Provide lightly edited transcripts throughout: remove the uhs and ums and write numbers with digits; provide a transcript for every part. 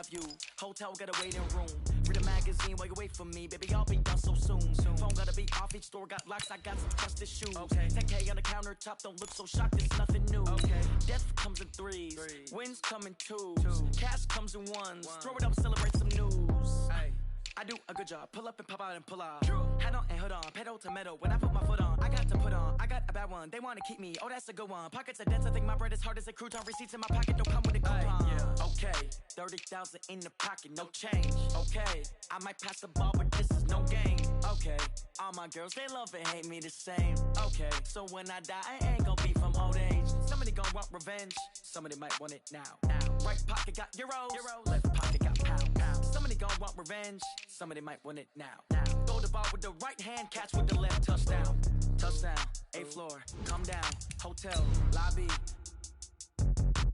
drive you. Hotel got a waiting room. Read a magazine while you wait for me. Baby, I'll be done so soon. Phone gotta be off, each store got locks. I got some trusted shoes. 10K on the countertop, don't look so shocked, it's nothing new. Death comes in threes, wins come in twos. Cash comes in ones. Throw it up, celebrate some news. I do a good job, pull up and pop out and pull out. Head on and hood on, pedal to metal. When I put my foot on, I got to put on. I got a bad one, they wanna keep me, oh that's a good one. Pockets are dense, I think my bread is hard as a crouton. Receipts in my pocket don't come with a coupon. Okay, 30,000 in the pocket, no change. Okay, I might pass the ball, but this is no game. Okay, all my girls, they love and hate me the same. Okay, so when I die, I ain't gon' be from old age. Somebody gon' want revenge, somebody might want it now. Right pocket got euros, left pocket got pounds. Somebody gon' want revenge, somebody might want it now. Throw the ball with the right hand, catch with the left, touchdown. Touchdown, 8th floor, come down, hotel, lobby.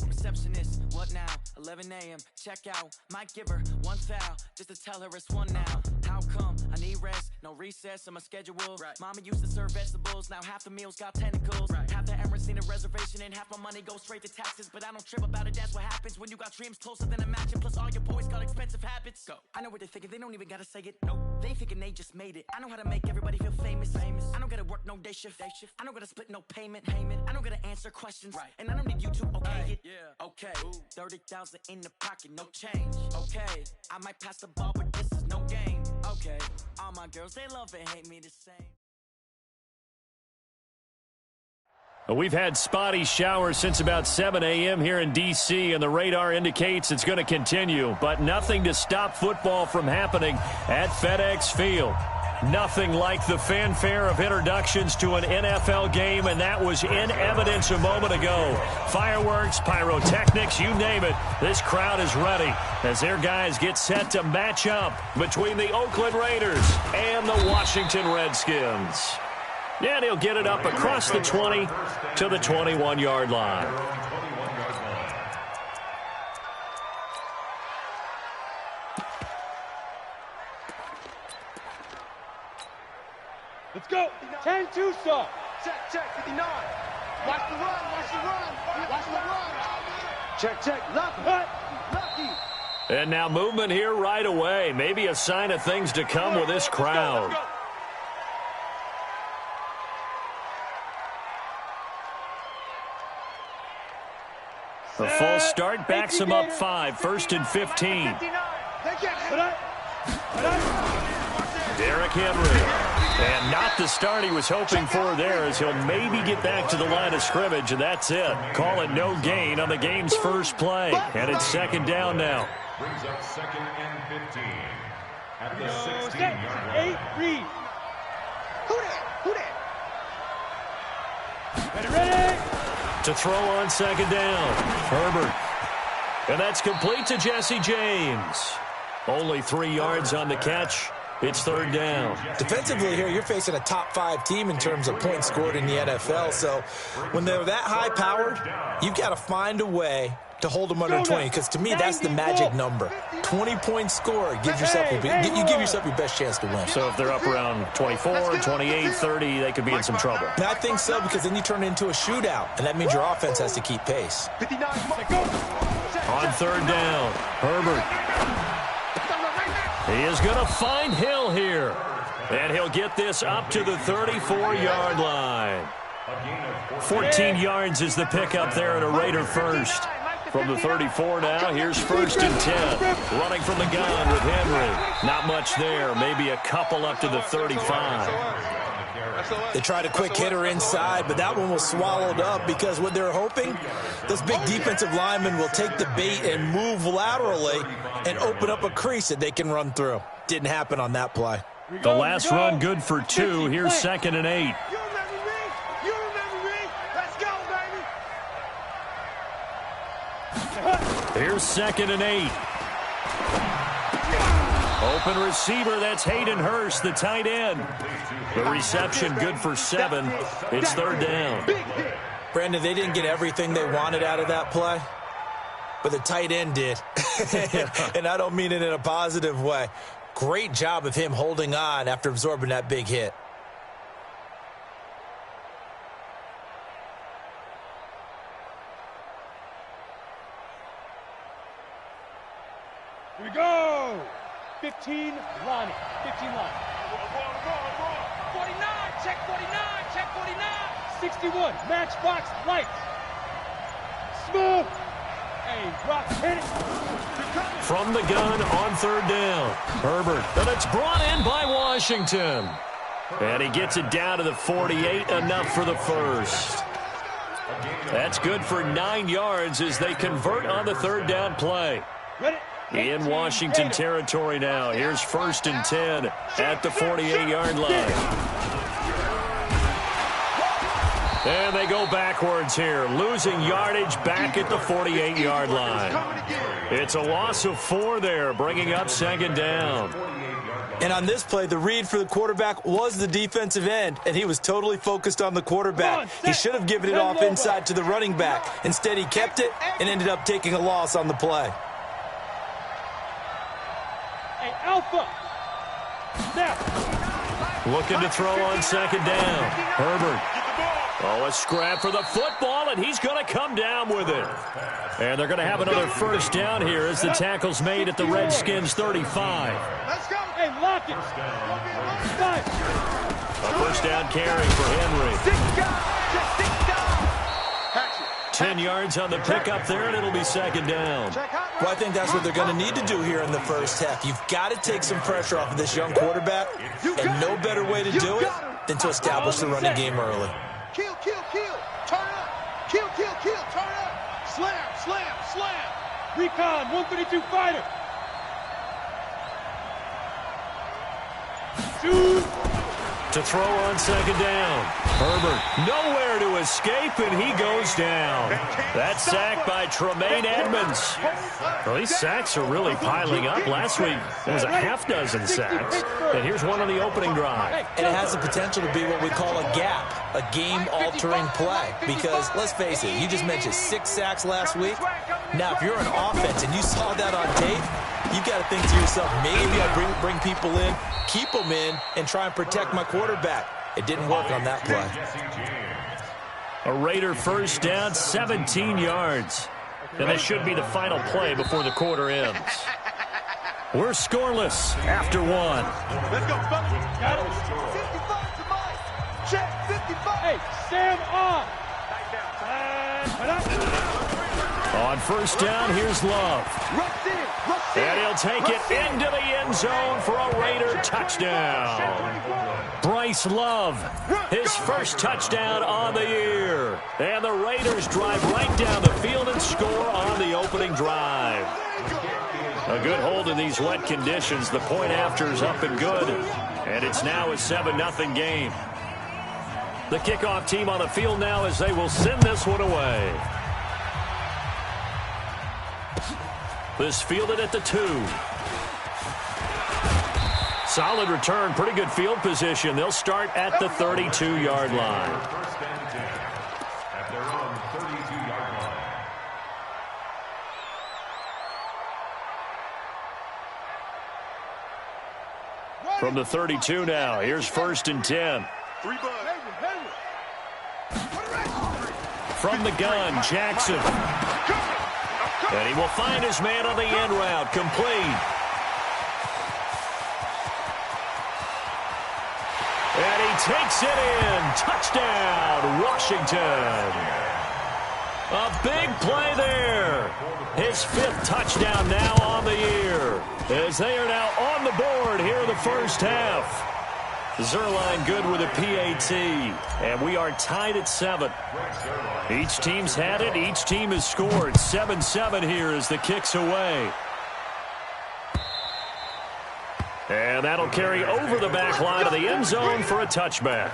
Receptionist, what now? 11 a.m., check out. Might give her one foul, just to tell her it's one now. How come? I need rest, no recess in my schedule. Mama used to serve vegetables, now half the meals got tentacles. Half the Emirates need a reservation and half my money goes straight to taxes. But I don't trip about it, that's what happens when you got dreams closer than a matching. Plus all your boys got expensive habits. Go. I know what they're thinking, they don't even gotta say it. Nope. They thinking they just made it. I know how to make everybody feel famous. I don't gotta work no day shift. I don't gotta split no payment. I don't gotta answer questions. And I don't need you to okay it. Okay, 30,000 in the pocket, no change. Okay, I might pass the ball, but this is no game. Okay, all my girls, they love and hate me the same. We've had spotty showers since about 7 a.m. here in D.C., and the radar indicates it's going to continue, but nothing to stop football from happening at FedEx Field. Nothing like the fanfare of introductions to an NFL game, and that was in evidence a moment ago. Fireworks, pyrotechnics, you name it. This crowd is ready as their guys get set to match up between the Oakland Raiders and the Washington Redskins. And he'll get it up across the 20 to the 21-yard line. Let's go. 10-2 stop. Check, 59. Watch the run. Check. Lucky. And now movement here right away. Maybe a sign of things to come with this crowd. A false start backs him up 5, 1st and 15. Derrick Henry. And not the start he was hoping for there, as he'll maybe get back to the line of scrimmage, and that's it. Call it no gain on the game's first play. And it's 2nd down now. Brings up 2nd and 15 at the 16-yard line. 8, read. Who that? Ready. To throw on 2nd down, Herbert. And that's complete to Jesse James. Only 3 yards on the catch. It's 3rd down. Defensively here, you're facing a top 5 team in terms of points scored in the NFL. So when they're that high-powered, you've got to find a way to hold them under 20, because to me, that's the magic number. 20 points scored, you give yourself your best chance to win. So if they're up around 24, 28, 30, they could be in some trouble. And I think so, because then you turn it into a shootout, and that means your offense has to keep pace. On 3rd down, Herbert. He is going to find Hill here. And he'll get this up to the 34-yard line. 14 yards is the pickup there at a Raider first. From the 34 now, here's 1st and 10. Running from the gun with Henry. Not much there, maybe a couple up to the 35. They tried a quick hitter inside, but that one was swallowed up because what they're hoping, this big defensive lineman will take the bait and move laterally and open up a crease that they can run through. Didn't happen on that play. The last run good for 2. Here's 2nd and 8. You remember me. Let's go, baby. Here's 2nd and 8. Open receiver, that's Hayden Hurst, the tight end. The reception good for 7. It's 3rd down. Brandon, they didn't get everything they wanted out of that play, but the tight end did. And I don't mean it in a positive way. Great job of him holding on after absorbing that big hit. Here we go. 15, Lonnie. 15, Lonnie. 49, check 49, check 49. 61, matchbox lights. Smooth. Hey, Rock, hit it. From the gun on third down. Herbert, and it's brought in by Washington. And he gets it down to the 48, enough for the first. That's good for 9 yards as they convert on the third down play. In Washington territory now. Here's 1st and 10 at the 48-yard line. And they go backwards here, losing yardage back at the 48-yard line. It's a loss of 4 there, bringing up 2nd down. And on this play, the read for the quarterback was the defensive end, and he was totally focused on the quarterback. He should have given it off inside to the running back. Instead, he kept it and ended up taking a loss on the play. Hey, Alpha. Now. Looking to throw on 2nd down. Herbert. Oh, a scrap for the football, and he's going to come down with it. And they're going to have another 1st down here as the tackle's made at the Redskins 35. Let's go. Hey, lock it. 5. A 1st down carry for Henry. 10 yards on the pickup there, and it'll be 2nd down. Well, I think that's what they're going to need to do here in the first half. You've got to take some pressure off of this young quarterback, and no better way to do it than to establish the running game early. Kill, kill, kill. Turn up. Kill, kill, kill. Turn up. Slam, slam, slam. Recon, 132 fighter. Shoot. To throw on 2nd down. Herbert nowhere to escape, and he goes down. That sack by Tremaine Edmonds. Well, these sacks are really piling up. Last week, there was a half-dozen sacks. And here's one on the opening drive. And it has the potential to be what we call a gap, a game-altering play. Because, let's face it, you just mentioned 6 sacks last week. Now, if you're an offense and you saw that on tape, you've got to think to yourself, maybe I bring people in, keep them in, and try and protect my quarterback. It didn't work on that play. A Raider 1st down, 17 yards. And this should be the final play before the quarter ends. We're scoreless after 1. Let's go, fellas. Got it. 55 to Mike. Check, 55. Hey, Sam on. On 1st down, here's Love. And he'll take it into the end zone for a Raider touchdown. Bryce Love, his first touchdown on the year. And the Raiders drive right down the field and score on the opening drive. A good hold in these wet conditions. The point after is up and good. And it's now a 7-0 game. The kickoff team on the field now as they will send this one away. This fielded at the 2. Solid return, pretty good field position. They'll start at the 32-yard line. At their own 32-yard line. From the 32 now, here's 1st and 10. From the gun, Jackson. And he will find his man on the end route, complete. And he takes it in. Touchdown, Washington. A big play there. His 5th touchdown now on the year. As they are now on the board here in the first half. Zerline good with a PAT. And we are tied at 7. Each team's had it. Each team has scored. 7-7 here as the kick's away. And that'll carry over the back line of the end zone for a touchback.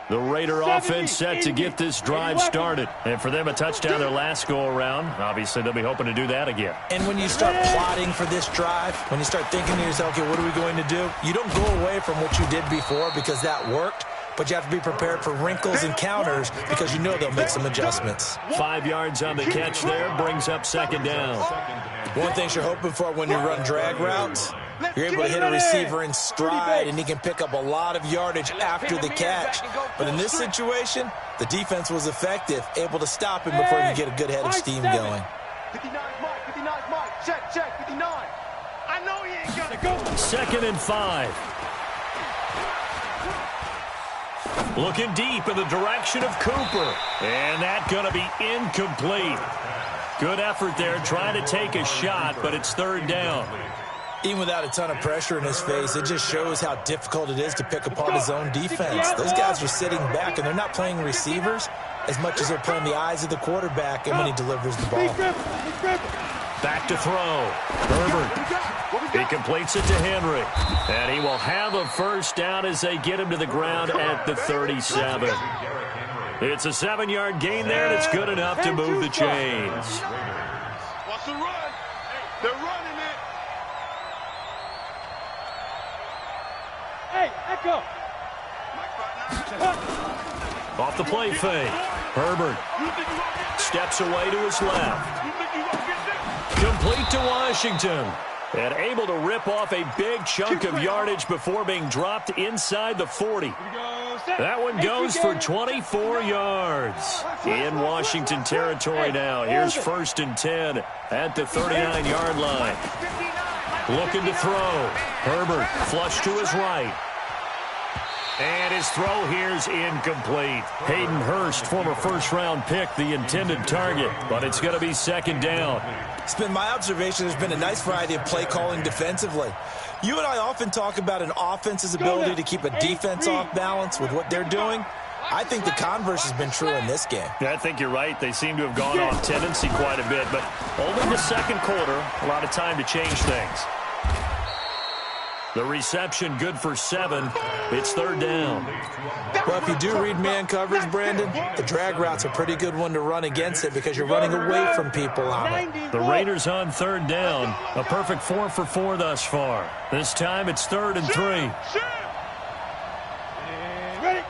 The Raider offense set to get this drive started. And for them, a touchdown their last go-around. Obviously, they'll be hoping to do that again. And when you start plotting for this drive, when you start thinking to yourself, okay, what are we going to do? You don't go away from what you did before because that worked, but you have to be prepared for wrinkles and counters because you know they'll make some adjustments. 5 yards on the catch there brings up 2nd down. One thing you're hoping for when you run drag routes, You're able to hit a receiver in stride, and he can pick up a lot of yardage after the catch. But in this situation, the defense was effective, able to stop him before you get a good head of steam going. 59 Mike, 59 Mike, check, 59. I know he ain't gonna go. 2nd and 5. Looking deep in the direction of Cooper. And that's going to be incomplete. Good effort there, trying to take a shot, but it's 3rd down. Even without a ton of pressure in his face, it just shows how difficult it is to pick apart his own defense. Those guys are sitting back, and they're not playing receivers as much as they're playing the eyes of the quarterback and when he delivers the ball. Back to throw. Herbert. He completes it to Henry. And he will have a first down as they get him to the ground at the 37. It's a 7-yard gain there, and it's good enough to move the chains. What's the run? They're running it. Hey, Echo. Off the play fake. Herbert steps away to his left. Complete to Washington. And able to rip off a big chunk of yardage before being dropped inside the 40. That one goes for 24 yards. In Washington territory now. Here's 1st and 10 at the 39-yard line. Looking to throw. Herbert flush to his right. And his throw here's incomplete. Hayden Hurst, former first-round pick, the intended target. But it's going to be 2nd down. It's been my observation there's been a nice variety of play calling defensively. You and I often talk about an offense's ability to keep a defense off balance with what they're doing. I think the converse has been true in this game. Yeah, I think you're right. They seem to have gone off tendency quite a bit, but only the 2nd quarter, a lot of time to change things. The reception good for 7. It's 3rd down. Well, if you do read man coverage, Brandon, the drag route's a pretty good one to run against it because you're running away from people on it. The Raiders on 3rd down. A perfect 4 for 4 thus far. This time it's 3rd and 3. Ready?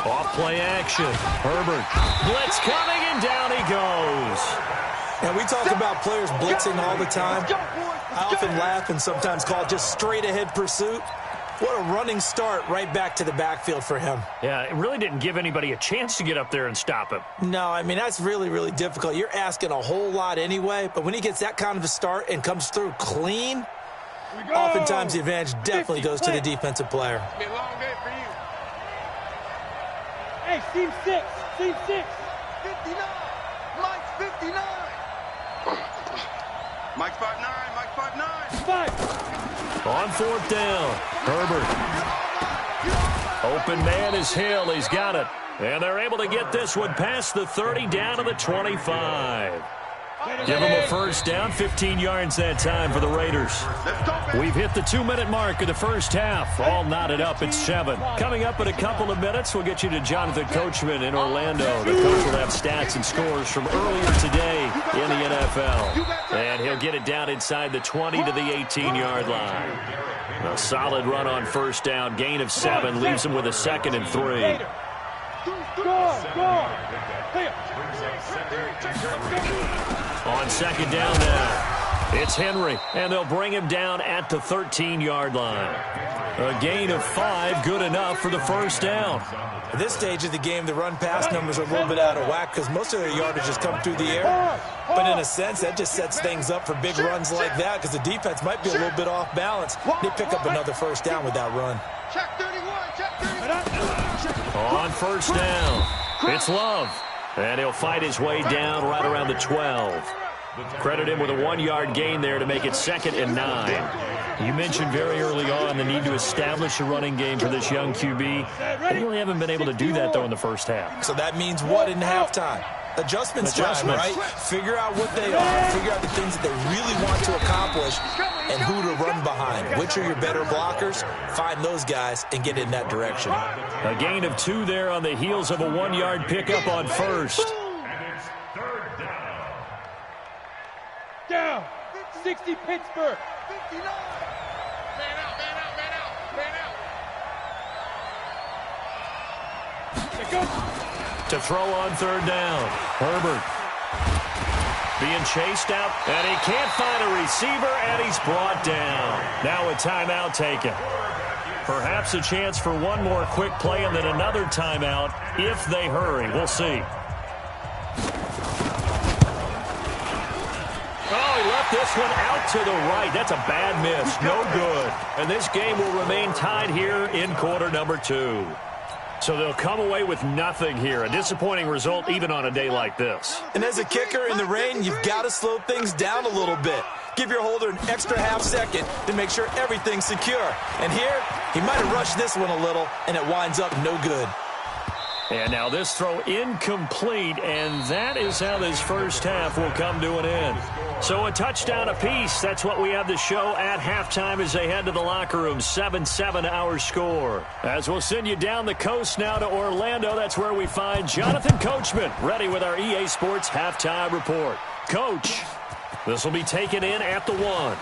Off play action. Herbert. Blitz coming, and down he goes. And we talk about players blitzing all the time. I often laugh and sometimes call it just straight-ahead pursuit. What a running start right back to the backfield for him. Yeah, it really didn't give anybody a chance to get up there and stop him. No, I mean, that's really, really difficult. You're asking a whole lot anyway, but when he gets that kind of a start and comes through clean, oftentimes the advantage definitely goes to the defensive player. It's been a long day for you. Hey, team 6. Team 6. 59. Mike's 59. Mike's 5'9". Mike's 5'9". 5. On 4th down, Herbert. Open man is Hill. He's got it. And they're able to get this one past the 30 down to the 25. Give them a first down, 15 yards that time for the Raiders. We've hit the 2-minute mark of the first half. All knotted up at 7. Coming up in a couple of minutes, we'll get you to Jonathan Coachman in Orlando. The coach will have stats and scores from earlier today in the NFL. And he'll get it down inside the 20 to the 18-yard line. A solid run on first down. Gain of 7 leaves him with a 2nd and 3. On 2nd down now, it's Henry, and they'll bring him down at the 13-yard line. A gain of 5, good enough for the first down. At this stage of the game, the run-pass numbers are a little bit out of whack because most of their yardage has come through the air. But in a sense, that just sets things up for big runs like that because the defense might be a little bit off balance. They pick up another first down with that run. Check 31. Check 31. On first down, it's Love. And he'll fight his way down right around the 12. Credit him with a 1-yard gain there to make it 2nd and 9. You mentioned very early on the need to establish a running game for this young QB. They really haven't been able to do that, though, in the first half. So that means what in halftime? Adjustments time, right? Figure out what they are, figure out the things that they really want to accomplish, and who to run behind. Which are your better blockers? Find those guys and get in that direction. A gain of 2 there on the heels of a 1-yard pickup on first. Down. 60 Pittsburgh. 59. Man out, man out, man out, man out. There goes. To throw on 3rd down, Herbert. Being chased out, and he can't find a receiver, and he's brought down. Now a timeout taken. Perhaps a chance for one more quick play and then another timeout if they hurry. We'll see. Oh, he left this one out to the right. That's a bad miss. No good. And this game will remain tied here in quarter number 2. So they'll come away with nothing here. A disappointing result even on a day like this. And as a kicker in the rain, you've got to slow things down a little bit. Give your holder an extra half second to make sure everything's secure. And here, he might have rushed this one a little, and it winds up no good. And now this throw incomplete, and that is how this first half will come to an end. So a touchdown apiece. That's what we have to show at halftime as they head to the locker room. 7-7 our score. As we'll send you down the coast now to Orlando, that's where we find Jonathan Coachman ready with our EA Sports halftime report. Coach, this will be taken in at the 1.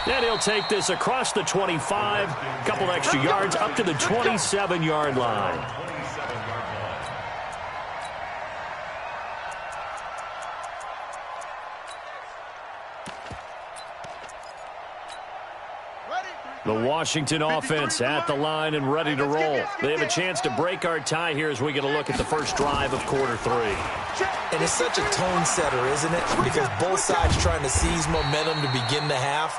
And he'll take this across the 25, a couple extra yards up to the 27-yard line. The Washington offense at the line and ready to roll. They have a chance to break our tie here as we get a look at the first drive of quarter 3. And it's such a tone setter, isn't it? Because both sides trying to seize momentum to begin the half.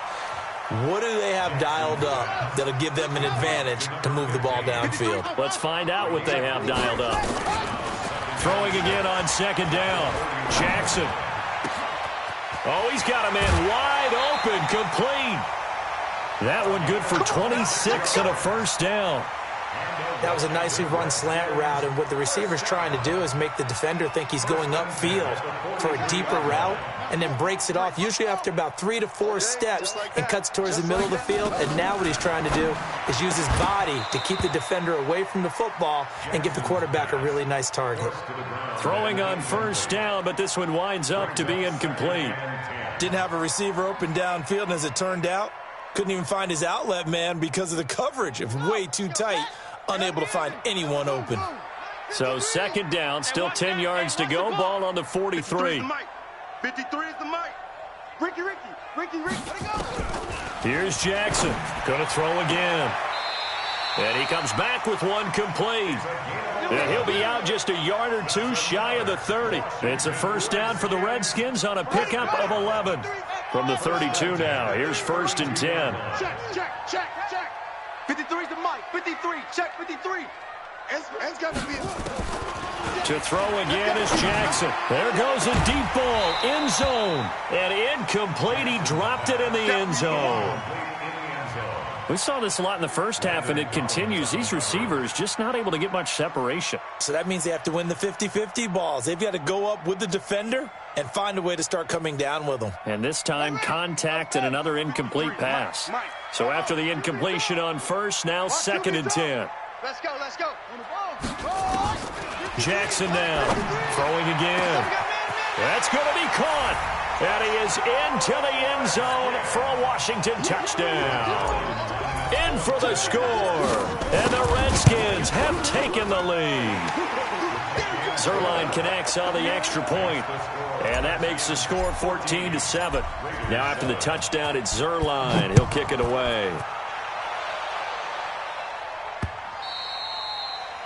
What do they have dialed up that'll give them an advantage to move the ball downfield? Let's find out what they have dialed up. Throwing again on second down. Jackson. Oh, he's got a man wide open, complete. That one good for 26 and a first down. That was a nicely run slant route, and what the receiver's trying to do is make the defender think he's going upfield for a deeper route and then breaks it off, usually after about 3 to 4 steps, and cuts towards the middle of the field. And now what he's trying to do is use his body to keep the defender away from the football and give the quarterback a really nice target. Throwing on first down, but this one winds up to be incomplete. Didn't have a receiver open downfield, and as it turned out, couldn't even find his outlet man because of the coverage. It was way too tight, unable to find anyone open. So second down, still 10 yards to go. Ball on the 43. 53 is the mic. Ricky, let it go. Here's Jackson. Going to throw again. And he comes back with one complete. And he'll be out just a yard or two shy of the 30. It's a first down for the Redskins on a pickup of 11. From the 32 now, here's first and 10. Check. 53 is the mic. 53, check 53. It's got to be To throw again is Jackson. There goes a deep ball, end zone. And incomplete, he dropped it in the end zone. We saw this a lot in the first half, and it continues. These receivers just not able to get much separation. So that means they have to win the 50-50 balls. They've got to go up with the defender and find a way to start coming down with them. And this time, contact and another incomplete pass. So after the incompletion on first, now second and 10. Let's go. Jackson now, throwing again. That's going to be caught. And he is into the end zone for a Washington touchdown. In for the score. And the Redskins have taken the lead. Zerline connects on the extra point. And that makes the score 14-7. Now after the touchdown, it's Zerline. He'll kick it away.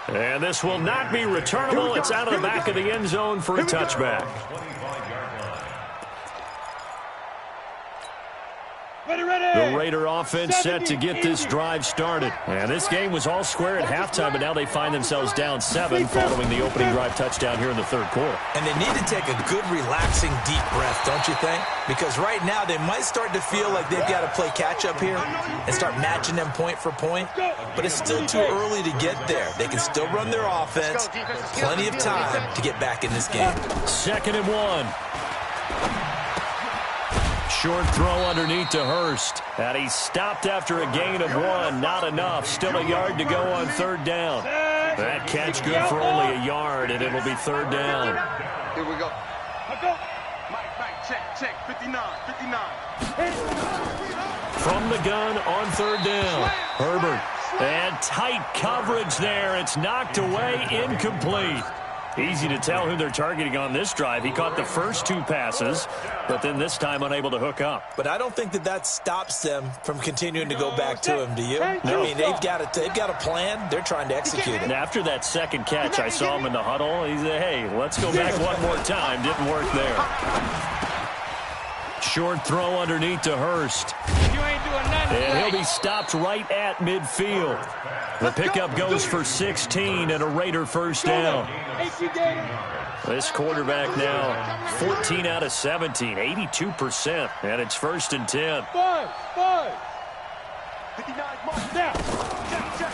And this will not be returnable. It's out of the back of the end zone for a touchback. The Raider offense set to get this drive started. And this game was all square at halftime, but now they find themselves down 7 following the opening drive touchdown here in the third quarter. And they need to take a good, relaxing, deep breath, don't you think? Because right now they might start to feel like they've got to play catch-up here and start matching them point for point. But it's still too early to get there. They can still run their offense. Plenty of time to get back in this game. 2nd and 1. Short throw underneath to Hurst. And he stopped after a gain of 1. Not enough. Still a yard to go on third down. That catch good for only a yard, and it'll be third down. Here we go. Mike, check. 59. From the gun on third down. Herbert. And tight coverage there. It's knocked away, incomplete. Easy to tell who they're targeting on this drive. He caught the first 2 passes, but then this time unable to hook up. But I don't think that stops them from continuing to go back to him, do you? No. I mean, they've got a plan. They're trying to execute it. And after that second catch, I saw him in the huddle. He said, hey, let's go back one more time. Didn't work there. Short throw underneath to Hurst. You ain't doing nothing. And he'll be stopped right at midfield. The pickup goes for 16 and a Raider first down. This quarterback now 14 out of 17, 82%, and it's 1st and 10.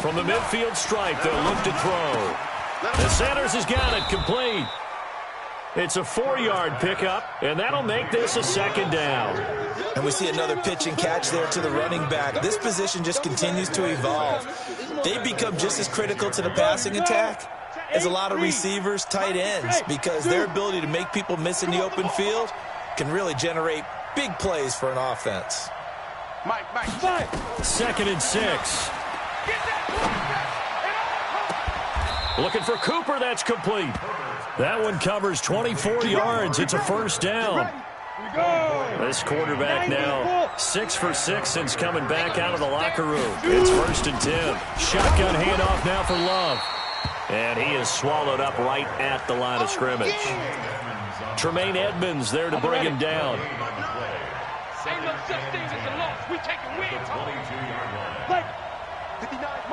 From the midfield stripe, they'll look to throw. And Sanders has got it complete. It's a 4-yard pickup, and that'll make this a 2nd down. And we see another pitch and catch there to the running back. This position just continues to evolve. They become just as critical to the passing attack as a lot of receivers, tight ends, because their ability to make people miss in the open field can really generate big plays for an offense. 2nd and 6. Looking for Cooper. That's complete. That one covers 24 yards. It's a 1st down. This quarterback now 6 for 6 since coming back out of the locker room. It's 1st and 10. Shotgun handoff now for Love. And he is swallowed up right at the line of scrimmage. Tremaine Edmonds there to bring him down. Ain't no such thing as a loss. We taking wins. 59,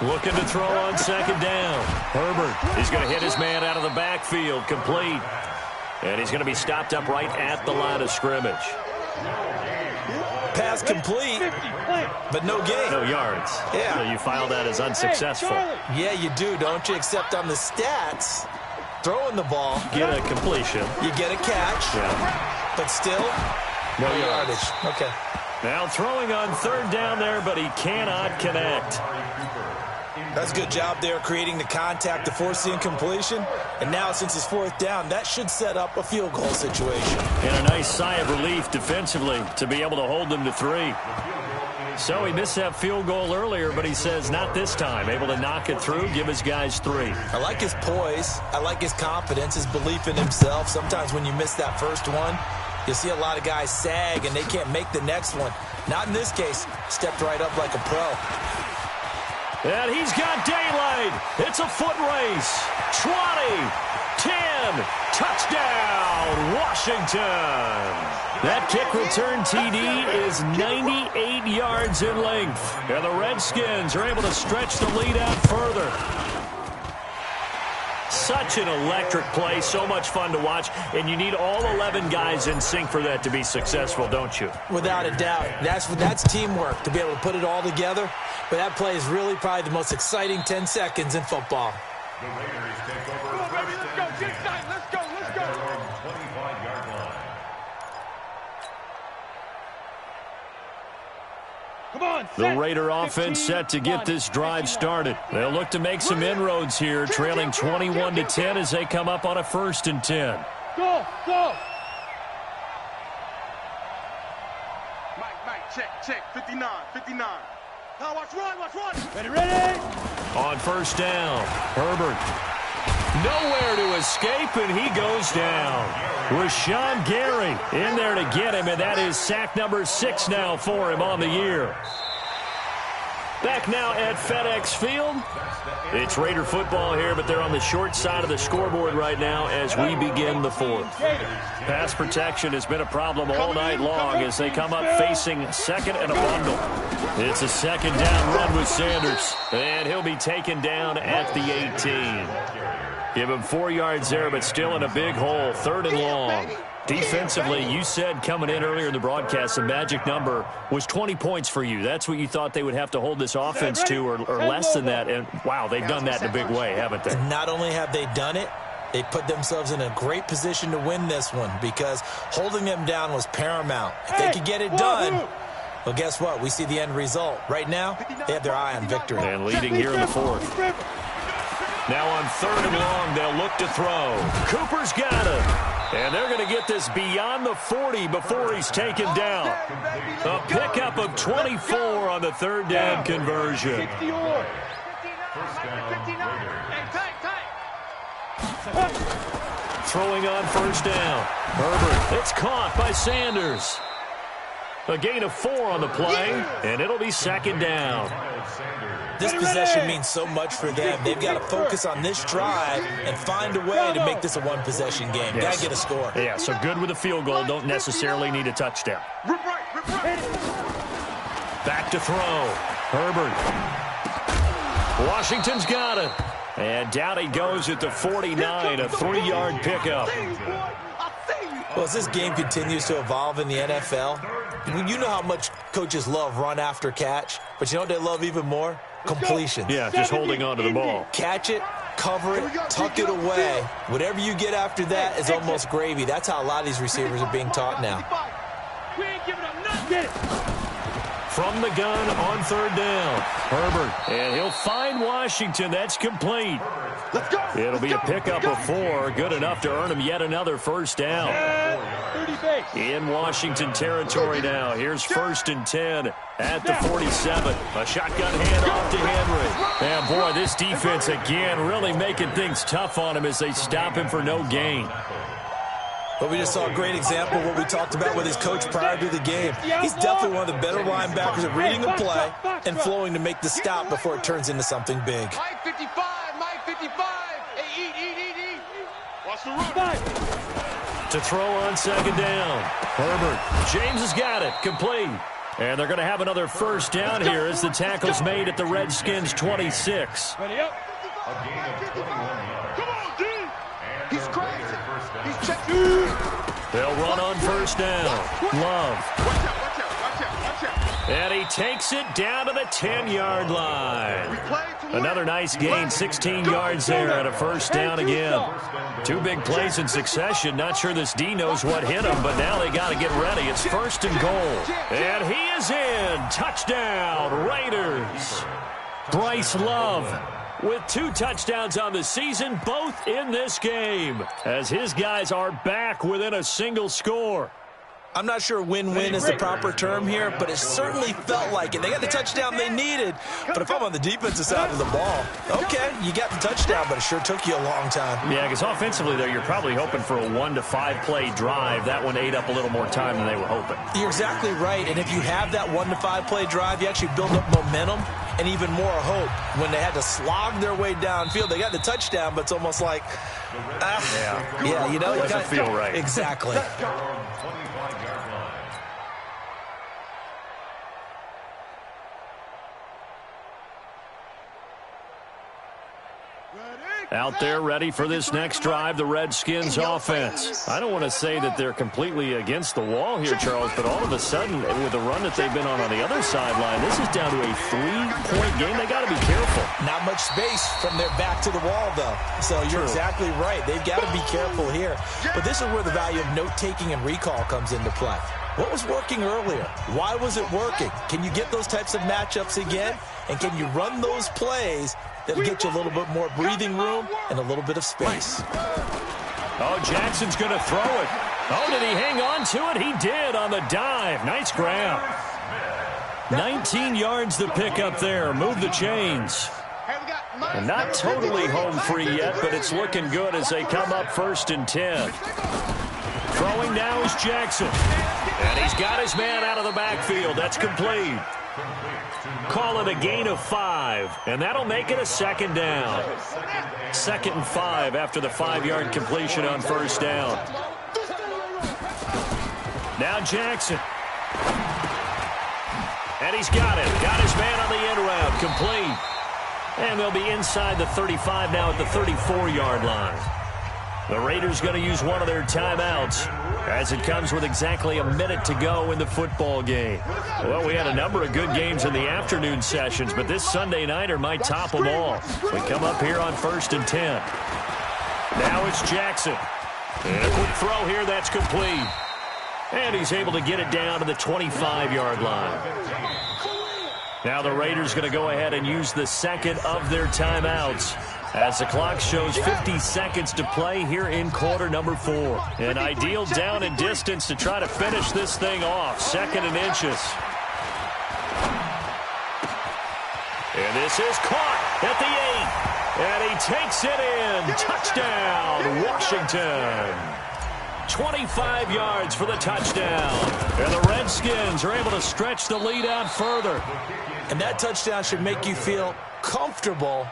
Looking to throw on 2nd down. Herbert, he's going to hit his man out of the backfield, complete. And he's going to be stopped up right at the line of scrimmage. Pass complete, but no gain. No yards. Yeah. So you file that as unsuccessful. Yeah, you do, don't you? Except on the stats, throwing the ball. Get a completion. You get a catch, but still, no yardage. Okay. Now throwing on 3rd down there, but he cannot connect. That's a good job there creating the contact to force the incompletion. And now since it's 4th down, that should set up a field goal situation. And a nice sigh of relief defensively to be able to hold them to 3. So he missed that field goal earlier, but he says not this time. Able to knock it through, give his guys 3. I like his poise. I like his confidence, his belief in himself. Sometimes when you miss that first one, you'll see a lot of guys sag and they can't make the next one. Not in this case. Stepped right up like a pro. And he's got daylight. It's a foot race. 20, 10, touchdown, Washington. That kick return TD is 98 yards in length. And the Redskins are able to stretch the lead out further. Such an electric play, so much fun to watch, and you need all 11 guys in sync for that to be successful, don't you? Without a doubt. That's teamwork, to be able to put it all together. But that play is really probably the most exciting 10 seconds in football. The Raiders take over first and 10. Let's go. 25-yard line. Come on, The Raider offense set to get this drive started. They'll look to make some inroads here, trailing 21-10 as they come up on a 1st and 10. Go. Mike, check. 59. Now watch run. Ready. On 1st down, Herbert. Nowhere to escape, and he goes down. Rashawn Gary in there to get him, and that is sack number 6 now for him on the year. Back now at FedEx Field. It's Raider football here, but they're on the short side of the scoreboard right now as we begin the 4th. Pass protection has been a problem all night long as they come up facing 2nd and a bundle. It's a 2nd down run with Sanders, and he'll be taken down at the 18. Give him 4 yards there, but still in a big hole, 3rd and long. Defensively, you said coming in earlier in the broadcast, the magic number was 20 points for you. That's what you thought they would have to hold this offense to, or less than that. And, wow, they've done that in a big way, haven't they? And not only have they done it, they put themselves in a great position to win this one because holding them down was paramount. If they could get it done, well, guess what? We see the end result. Right now, they have their eye on victory. And leading here in the 4th. Now on 3rd and long, they'll look to throw. Cooper's got it. And they're going to get this beyond the 40 before he's taken down. A pickup of 24 on the 3rd down conversion. 60 First down, Raiders. Throwing on first down. Herbert, it's caught by Sanders. A gain of 4 on the play, and it'll be second down. This possession means so much for them. They've got to focus on this drive and find a way to make this a one-possession game. Yes. Got to get a score. Yeah, so good with a field goal. Don't necessarily need a touchdown. Back to throw. Herbert. Washington's got it. And down he goes at the 49, a 3-yard pickup. Well, as this game continues to evolve in the NFL, you know how much coaches love run after catch, but you know what they love even more? Completion. Yeah, just holding on to the ball. Catch it, cover it, tuck it away. Whatever you get after that is almost gravy. That's how a lot of these receivers are being taught now. We ain't giving up nothing. Get it. From the gun on third down. Herbert, and he'll find Washington. That's complete. Let's go. It'll be a pickup of 4, good enough to earn him yet another first down. 30 base. In Washington territory now. Here's 1st and 10 at the 47. A shotgun handoff to Henry. And boy, this defense again really making things tough on him as they stop him for no gain. But we just saw a great example of what we talked about with his coach prior to the game. He's definitely one of the better linebackers at reading the play and flowing to make the stop before it turns into something big. Mike 55, Mike 55. Hey, eat. Watch the run. To throw on second down. Herbert. James has got it. Complete. And they're going to have another first down here as the tackle's made at the Redskins 26. Ready up. A gain of 21 yards. Come on, D. He's crazy. He's checking. They'll run on first down. Love. Watch out. And he takes it down to the 10-yard line. Another nice gain, 16 yards there at a first down again. 2 big plays in succession. Not sure this D knows what hit him, but now they got to get ready. It's 1st and goal. And he is in. Touchdown, Raiders. Bryce Love with 2 touchdowns on the season, both in this game, as his guys are back within a single score. I'm not sure win-win is the proper term here, but it certainly felt like it. They got the touchdown they needed, but if I'm on the defensive side of the ball, okay, you got the touchdown, but it sure took you a long time. Yeah, because offensively, though, you're probably hoping for a 1 to 5 play drive. That one ate up a little more time than they were hoping. You're exactly right, and if you have that 1 to 5 play drive, you actually build up momentum and even more hope. When they had to slog their way downfield, they got the touchdown, but it's almost like, yeah, you know, doesn't feel right. Exactly. Out there ready for this next drive, the Redskins offense. I don't want to say that they're completely against the wall here, Charles, but all of a sudden, with the run that they've been on the other sideline, this is down to a 3-point game. They got to be careful. Not much space from their back to the wall, though. So you're exactly right. They've got to be careful here. But this is where the value of note-taking and recall comes into play. What was working earlier? Why was it working? Can you get those types of matchups again? And can you run those plays that'll get you a little bit more breathing room and a little bit of space? Oh, Jackson's going to throw it. Oh, did he hang on to it? He did on the dive. Nice grab. 19 yards to pick up there. Move the chains. And not totally home free yet, but it's looking good as they come up 1st and 10. Throwing now is Jackson. And he's got his man out of the backfield. That's complete. Call it a gain of 5, and that'll make it a 2nd down. 2nd and 5 after the 5-yard completion on first down. Now Jackson. And he's got it. Got his man on the end route. Complete. And they'll be inside the 35 now at the 34-yard line. The Raiders going to use one of their timeouts as it comes with exactly a minute to go in the football game. Well, we had a number of good games in the afternoon sessions, but this Sunday nighter might top them all. We come up here on 1st and 10. Now it's Jackson. And a quick throw here, that's complete. And he's able to get it down to the 25-yard line. Now the Raiders going to go ahead and use the second of their timeouts as the clock shows 50 seconds to play here in quarter number 4. An ideal down and distance to try to finish this thing off. 2nd and inches. And this is caught at the 8. And he takes it in. Touchdown, Washington. 25 yards for the touchdown. And the Redskins are able to stretch the lead out further. And that touchdown should make you feel comfortable.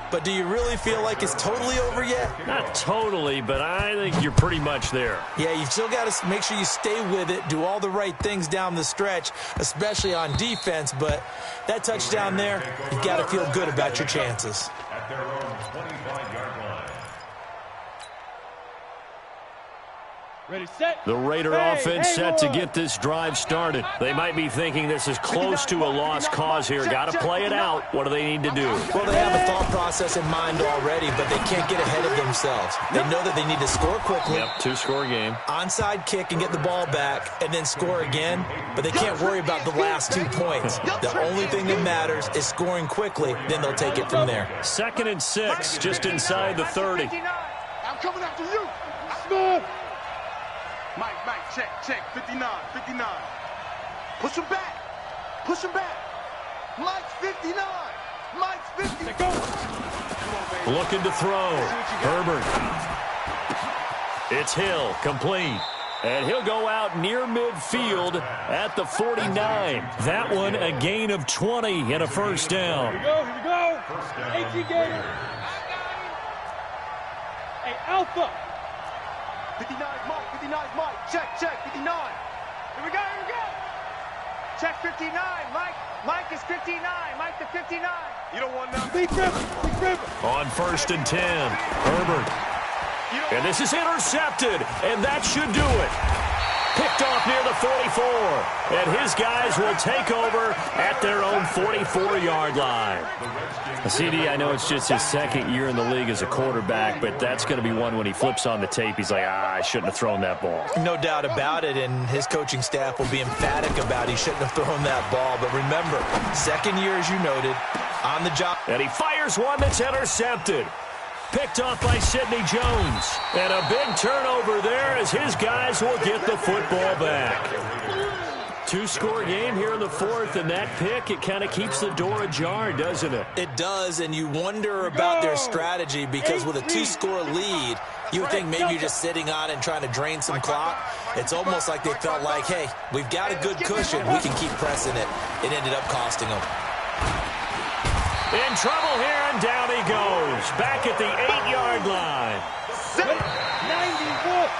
But do you really feel like it's totally over yet? Not totally, but I think you're pretty much there. Yeah, you've still got to make sure you stay with it, do all the right things down the stretch, especially on defense. But that touchdown there, you've got to feel good about your chances. At their own 25-yard line. Ready, set. The Raider offense set to get this drive started. They might be thinking this is close to a lost cause here. Got to play it out. What do they need to do? Well, they have a thought process in mind already, but they can't get ahead of themselves. They know that they need to score quickly. Yep, two-score game. Onside kick and get the ball back and then score again, but they can't worry about the last 2 points. The only thing that matters is scoring quickly, then they'll take it from there. 2nd and 6, just inside the 30. I'm coming after you. Smooth. Mike, check, 59. Push him back. Mike's 59. Mike's 50. Go. Looking to throw. Herbert. It's Hill, complete. And he'll go out near midfield at the 49. That one a gain of 20 and a first down. Here we go. 18 Gator. Hey, Alpha. 59 Mike. Check, 59. Here we go. Check 59. Mike is 59. Mike the 59. You don't want nothing. Big river. On 1st and 10, Herbert. And this is intercepted, and that should do it. Picked off near the 44, and his guys will take over at their own 44-yard line. CD, I know it's just his 2nd year in the league as a quarterback, but that's going to be one when he flips on the tape. He's like, I shouldn't have thrown that ball. No doubt about it, and his coaching staff will be emphatic about he shouldn't have thrown that ball. But remember, 2nd year, as you noted, on the job. And he fires one that's intercepted. Picked off by Sidney Jones. And a big turnover there as his guys will get the football back. 2-score game here in the 4th, and that pick, it kind of keeps the door ajar, doesn't it? It does, and you wonder about their strategy because with a 2-score lead, you would think maybe you're just sitting on it and trying to drain some clock. It's almost like they felt like, hey, we've got a good cushion. We can keep pressing it. It ended up costing them. In trouble here, and down he goes. Back at the 8-yard line. 94.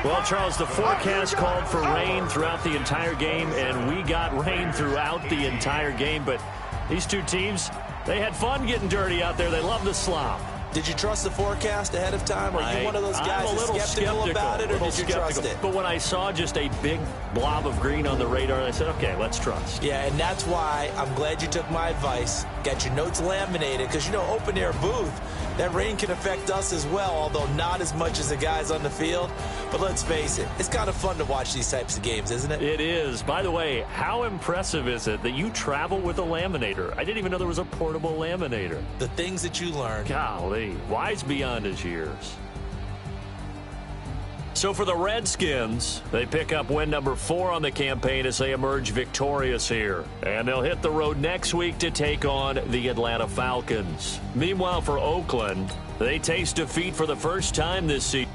Well, Charles, the forecast called for rain throughout the entire game, and we got rain throughout the entire game. But these two teams, they had fun getting dirty out there. They love the slop. Did you trust the forecast ahead of time? Are you one of those guys that's skeptical about it, or did you trust it? But when I saw just a big blob of green on the radar, I said, okay, let's trust. Yeah, and that's why I'm glad you took my advice. Got your notes laminated, because, you know, open-air booth, that rain can affect us as well, although not as much as the guys on the field. But let's face it, it's kind of fun to watch these types of games, isn't it? It is. By the way, how impressive is it that you travel with a laminator? I didn't even know there was a portable laminator. The things that you learn. Golly, wise beyond his years. So for the Redskins, they pick up win number 4 on the campaign as they emerge victorious here. And they'll hit the road next week to take on the Atlanta Falcons. Meanwhile, for Oakland, they taste defeat for the first time this season.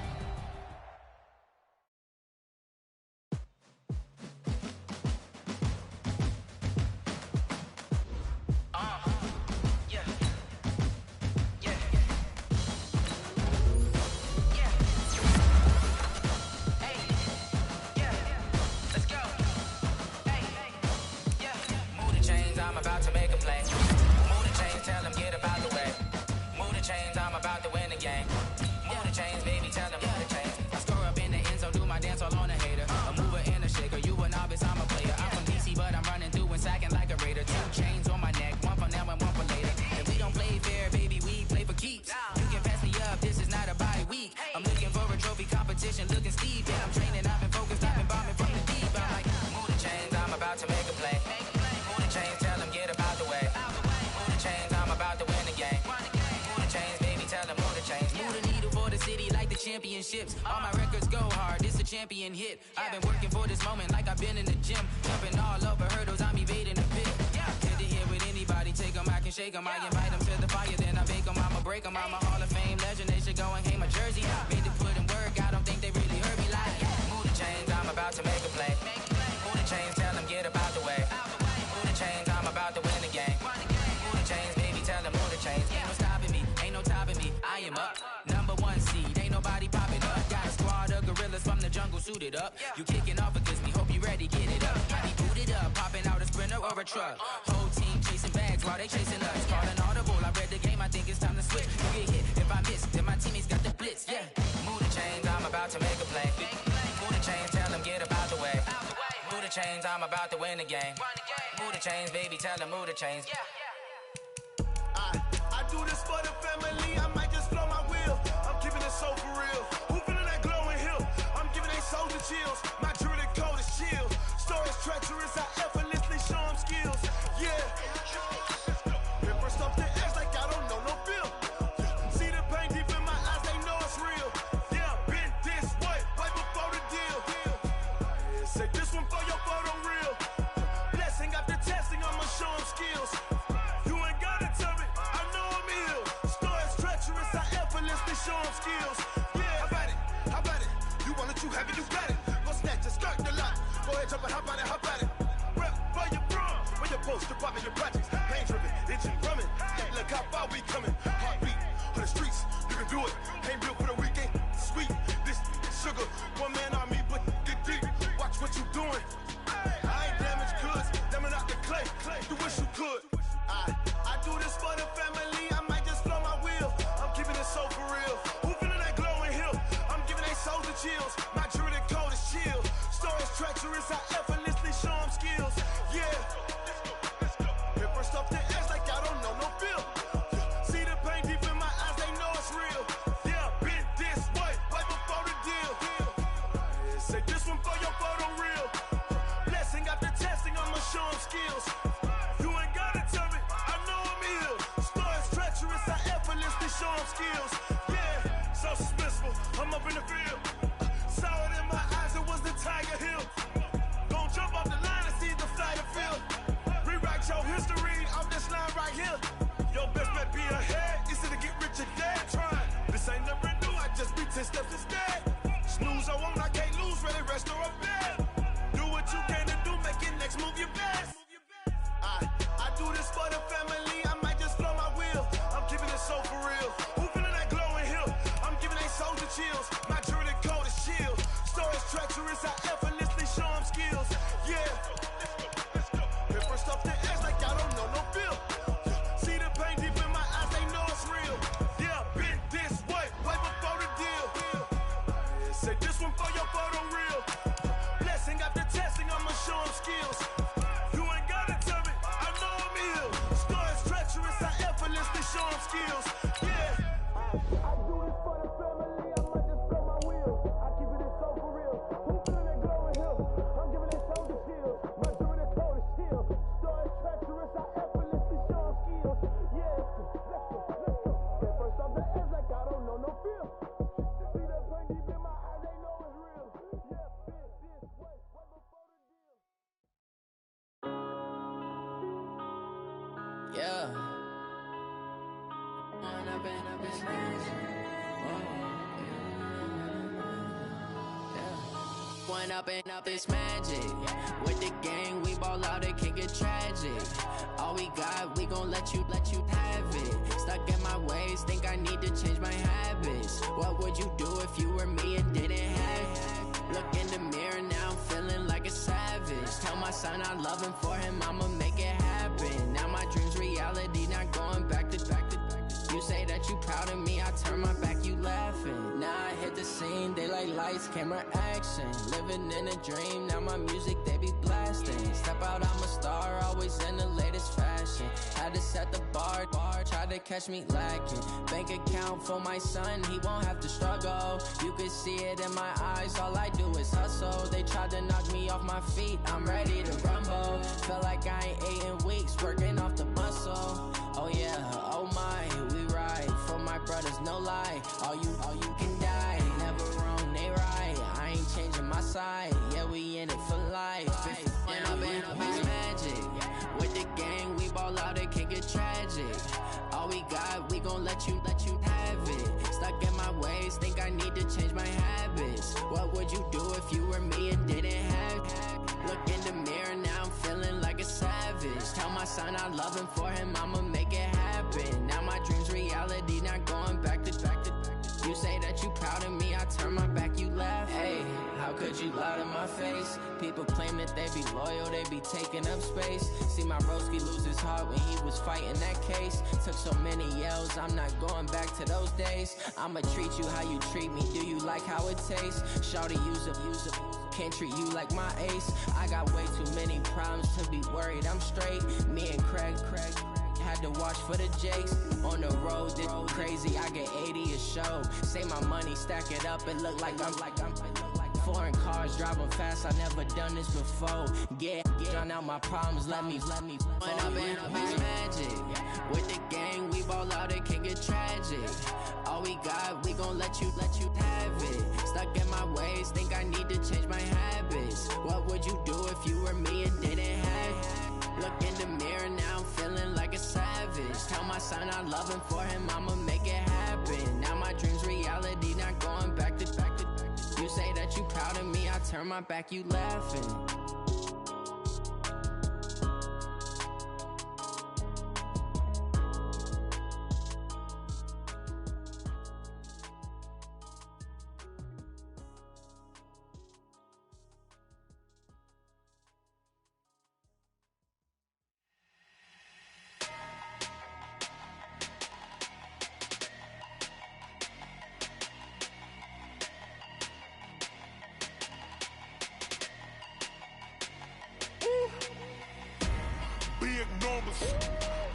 All my records go hard, this a champion hit. I've been working for this moment like I've been in the gym. Jumping all over hurdles, I'm evading the pit. Good to hear with anybody. Nobody take them, I can shake them. I invite them to the fire, then I bake them. I'ma break them. I'm a Hall of Fame legend. They should go and hang my jersey. Made to put in work, I don't think they really heard me like. Move the chains, I'm about to make a play. Move the chains, tell them get up out the way. Move the chains, I'm about to win the game. Move the chains, baby, tell them move the chains. Ain't no stopping me, ain't no topping me. I am up, #1 seed, ain't nobody popping up. Got a squad of gorillas from the jungle suited up. You kicking off against me, hope you ready, get it up. Got me booted up, popping out a Sprinter or a truck. Whole team chasing bags while they chasing us. Call an audible, I read the game, I think it's time to switch. You get hit, if I miss, then my teammates got the blitz, yeah. Move the chains, I'm about to make a play. Move the chains, tell them get up out the way. Move the chains, I'm about to win the game. Move the chains, baby, tell them move the chains. I do this for the family, I might just blow my wheel. I'm keeping it so for real. Who feeling that glowing hill? I'm giving they soldier chills. My jewelry code is chill. Stories treacherous, I effortlessly show them skills. Yeah. Paper stuff the edge like I don't know no feel. See the pain deep in my eyes, they know it's real. Yeah, been this way, right before the deal. Say this one for your photo real. Blessing after testing, I'ma show them skills. You ain't gotta tell me, I know I'm ill. Stories treacherous, I effortlessly show them skills. Yeah, how about it? How about it? You want it, you have it, you got it. Go snatch it, start the lot. Go ahead, jump it, how about it, how about it? Rep for your bro, for your post, your poppin', your projects. Pain driven, engine drumming. Look how far we coming. Heartbeat on the streets, you can do it. Ain't built for the weekend. Sweet, this sugar, one man army, but get deep. Watch what you doing. I ain't damaged goods, damn it out the clay. You wish you could. I do this for the family, I might just blow my wheel. I'm keeping it so for real. Who feeling that glowing hill? I'm giving they soldier chills. My jewelry code is chill. Stories treacherous, I effortlessly show them skills. Yeah. Paper stuff the edge like I don't know no feel. See the pain deep in my eyes, they know it's real. Yeah, been this way, right before the deal. Say this one for your photo real. Blessing after testing, I'ma show them skills. You ain't gotta tell me, I know I'm ill. Stories treacherous, I effortlessly show them skills. Yeah, so suspenseful, I'm up in the field. Saw it in my eyes, it was the Tiger Hill. Gon' jump off the line and see the flight of field. Rewrite your history off this line right here. Your best bet be ahead, easy to get rich or dead trying. This ain't never new, I just be 10 steps instead. Snooze, I won't, I can't lose, ready, rest or a bed. Do what you can to do, make your next move your best. I do this for the family, I might just blow my wheel. I'm keeping it so for real. Who feeling that glowing hill? I'm giving they soldier chills. My jewelry code is chill. Stories treacherous, I effortlessly show them skills. Yeah. Paper stuff the edge like I don't know no feel. See the pain deep in my eyes, they know it's real. Yeah, been this way, right before the deal. Say this one for your photo real. Blessing after testing, I'ma show them skills. You ain't gotta tell me, I know I'm ill. Stories treacherous, I effortlessly show them skills. Yeah. I do this for the family, I might just blow my wheel. I keep it so for real. Who feeling that glowing hill? I'm giving it soldier chills. My jewelry code is chill. Stories treacherous, I effortlessly show them skills. Yeah, let's go. Get first off the edge like I don't know no feel. See that pain deep in my eyes, they know it's real. Yeah, been this way, right before the deal. Yeah. One up and up is magic. With the gang, we ball out, it can get tragic. All we got, we gon' let you have it. Stuck in my ways, think I need to change my habits. What would you do if you were me and didn't have it? Look in the mirror, now I'm feeling like a savage. Tell my son I love him, for him I'ma make it happen. Now my dream's reality, not going back to. You say that you proud of me, I turn my back, you laughing. Now I hit the scene, they like lights, camera, action. Living in a dream, now my music, they be blasting. Step out, I'm a star, always in the latest fashion. Had to set the bar, try to catch me lacking. Bank account for my son, he won't have to struggle. You can see it in my eyes, all I do is hustle. They tried to knock me off my feet, I'm ready to rumble. Feel like I ain't ate in weeks, working off the muscle. Oh yeah, oh my, we ride for my brothers, no lie. All you can die, never wrong, they right. I ain't changing my side, yeah, we in it for life. When I've been up, it's magic. With the gang, we ball out, it can't get ways, think I need to change my habits. What would you do if you were me and didn't have? Look in the mirror, now I'm feeling like a savage. Tell my son I love him, for him I'ma make it happen. Now my dream's reality, not going back to. You say that you proud of me, I turn my back, you laugh. Hey, how could you lie to my face? People claim that they be loyal, they be taking up space. See my broski lose his heart when he was fighting that case. Took so many yells, I'm not going back to those days. I'ma treat you how you treat me, do you like how it tastes? Shawty, use up, can't treat you like my ace. I got way too many problems to be worried, I'm straight. Me and Craig had to watch for the Jakes. On the road, this crazy, I get 80 a show. Say my money, stack it up, it look like I'm foreign cars, driving fast, I never done this before. Drown out my problems, let me When up in up is magic. With the gang, we ball out, it can get tragic. All we got, we gon' let you have it. Stuck in my ways, think I need to change my habits. What would you do if you were me and didn't have? Look in the mirror, now I'm feeling like a savage. Tell my son I love him, for him I'ma make it happen. Now my dream's reality, not going back to. You say that you proud of me, I turn my back, you laughing.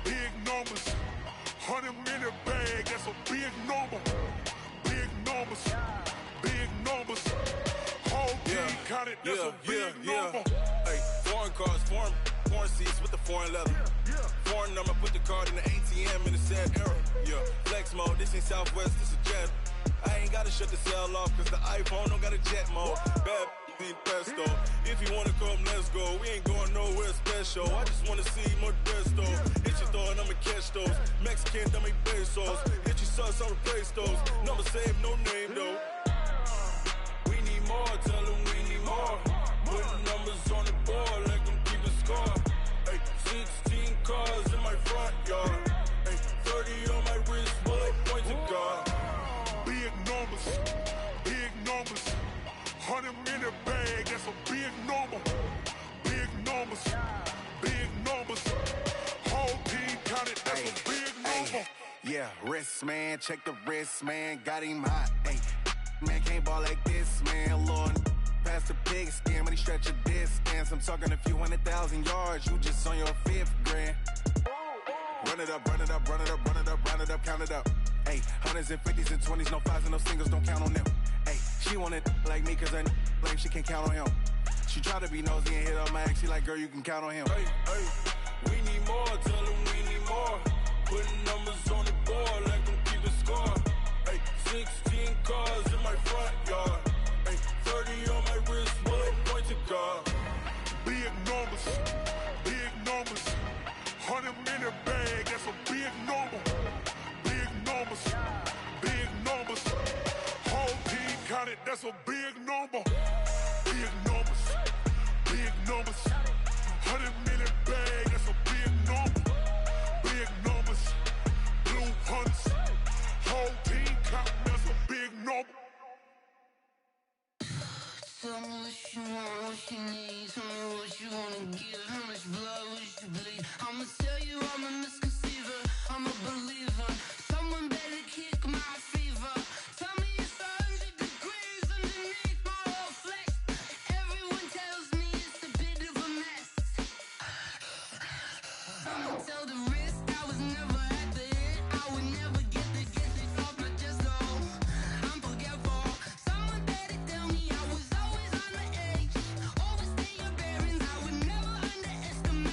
Big numbers, 100 in a bag, that's a big number. Big numbers, whole team counted, that's a big number. Hey, foreign cars, foreign seats with the foreign leather. Foreign number, put the card in the ATM in the sad era. Yeah, flex mode, this ain't Southwest, this a jet. I ain't gotta shut the cell off, cause the iPhone don't got a jet mode. Bad pesto. If you wanna come, let's go. We ain't going nowhere special. I just wanna see more pesto. Hit your thought, I'ma catch those. Mexican, dummy pesos. Hit your sauce, I'll replace those. Number save, no name though. We need more, tell them we need more. Putting numbers on the board, like them keep a score. Hey, 16 cars in my front yard. Hey, 30 on my wrist, bullet point to God. Big numbers, 100 in a bag, that's a big number. Big numbers, whole team counted, that's a big number. Yeah, wrist man, check the wrist man, got him hot. Hey, man can't ball like this, man. Lord, past the pig skin, but he stretch a distance. I'm talking a few 100,000 yards, you just on your 5th grand. Run it up, count it up. Hey, hundreds and 50s and 20s, no 5s and no singles, don't count on them. Hey, she want it like me, cause her like she can count on him. She try to be nosy and hit up my ex, she like, girl, you can count on him. Hey, we need more, tell them we need more. Putting numbers on the board, like them keep a score. Hey, 16 cars in my front yard. Hey, 30 on my wrist, bullet point to God. Big numbers, 100 in a bag, that's a big number. Big numbers, whole team counted, that's a big number. Big numbers, 100 in a bag, that's a big number. Big numbers, blue hunts, whole team counting, that's a big number. Tell me what you want, what you need. Tell me what you wanna give. How much blood would you bleed? I'ma tell you I'm a misconceiver. I'm a believer. Someone better kick my fever. Tell me it's 100 degrees underneath my whole flesh. Everyone tells me it's a bit of a mess. I'ma tell the risk I was never at the end. I would never get this off my chest though. I'm forgetful. Someone better tell me I was always on the edge. Overstay your bearings, I would never underestimate.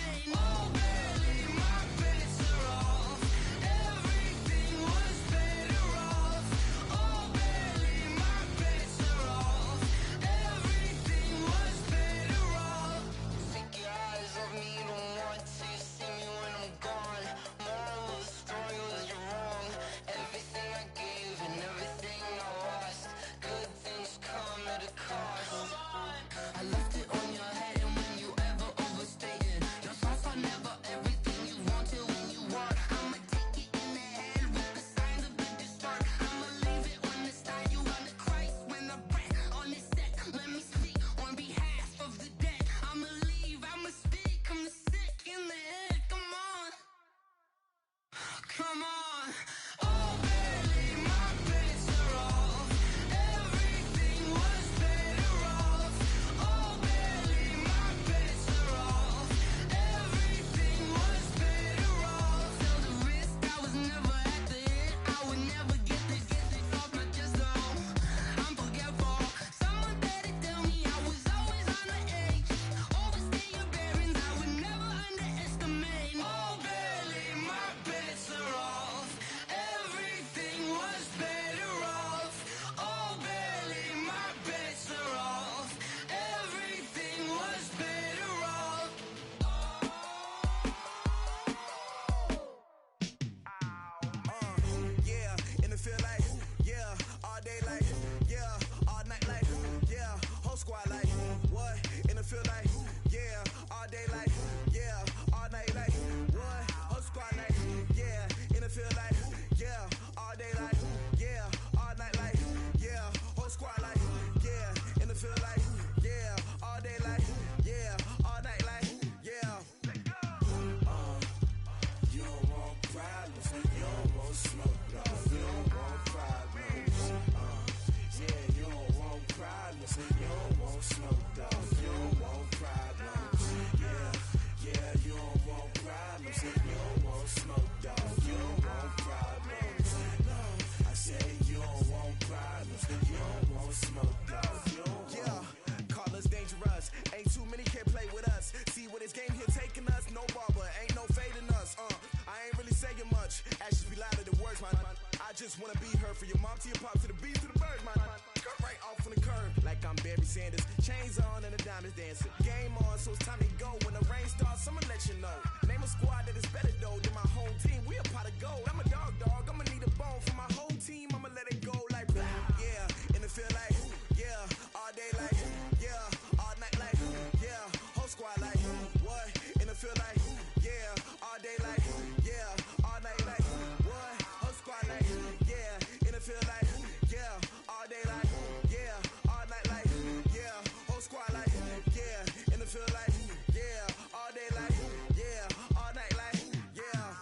Sanders. Chains on and the diamonds dancing. Game on, so it's time to go. When the rain starts, I'ma let you know. Name a squad that is better though than my home team. We a pot of gold. I'm a dog. I'ma need a bone for my whole team. I'ma let it go like blah. Yeah, and it feel like yeah, all day like yeah, all night like yeah, whole squad like what? And it feel like yeah, all day like yeah, all night like what? Whole squad like yeah, and it feel like yeah, all day like yeah, all night like yeah, whole squad like yeah, and it feel like yeah, all day like yeah, all night like yeah.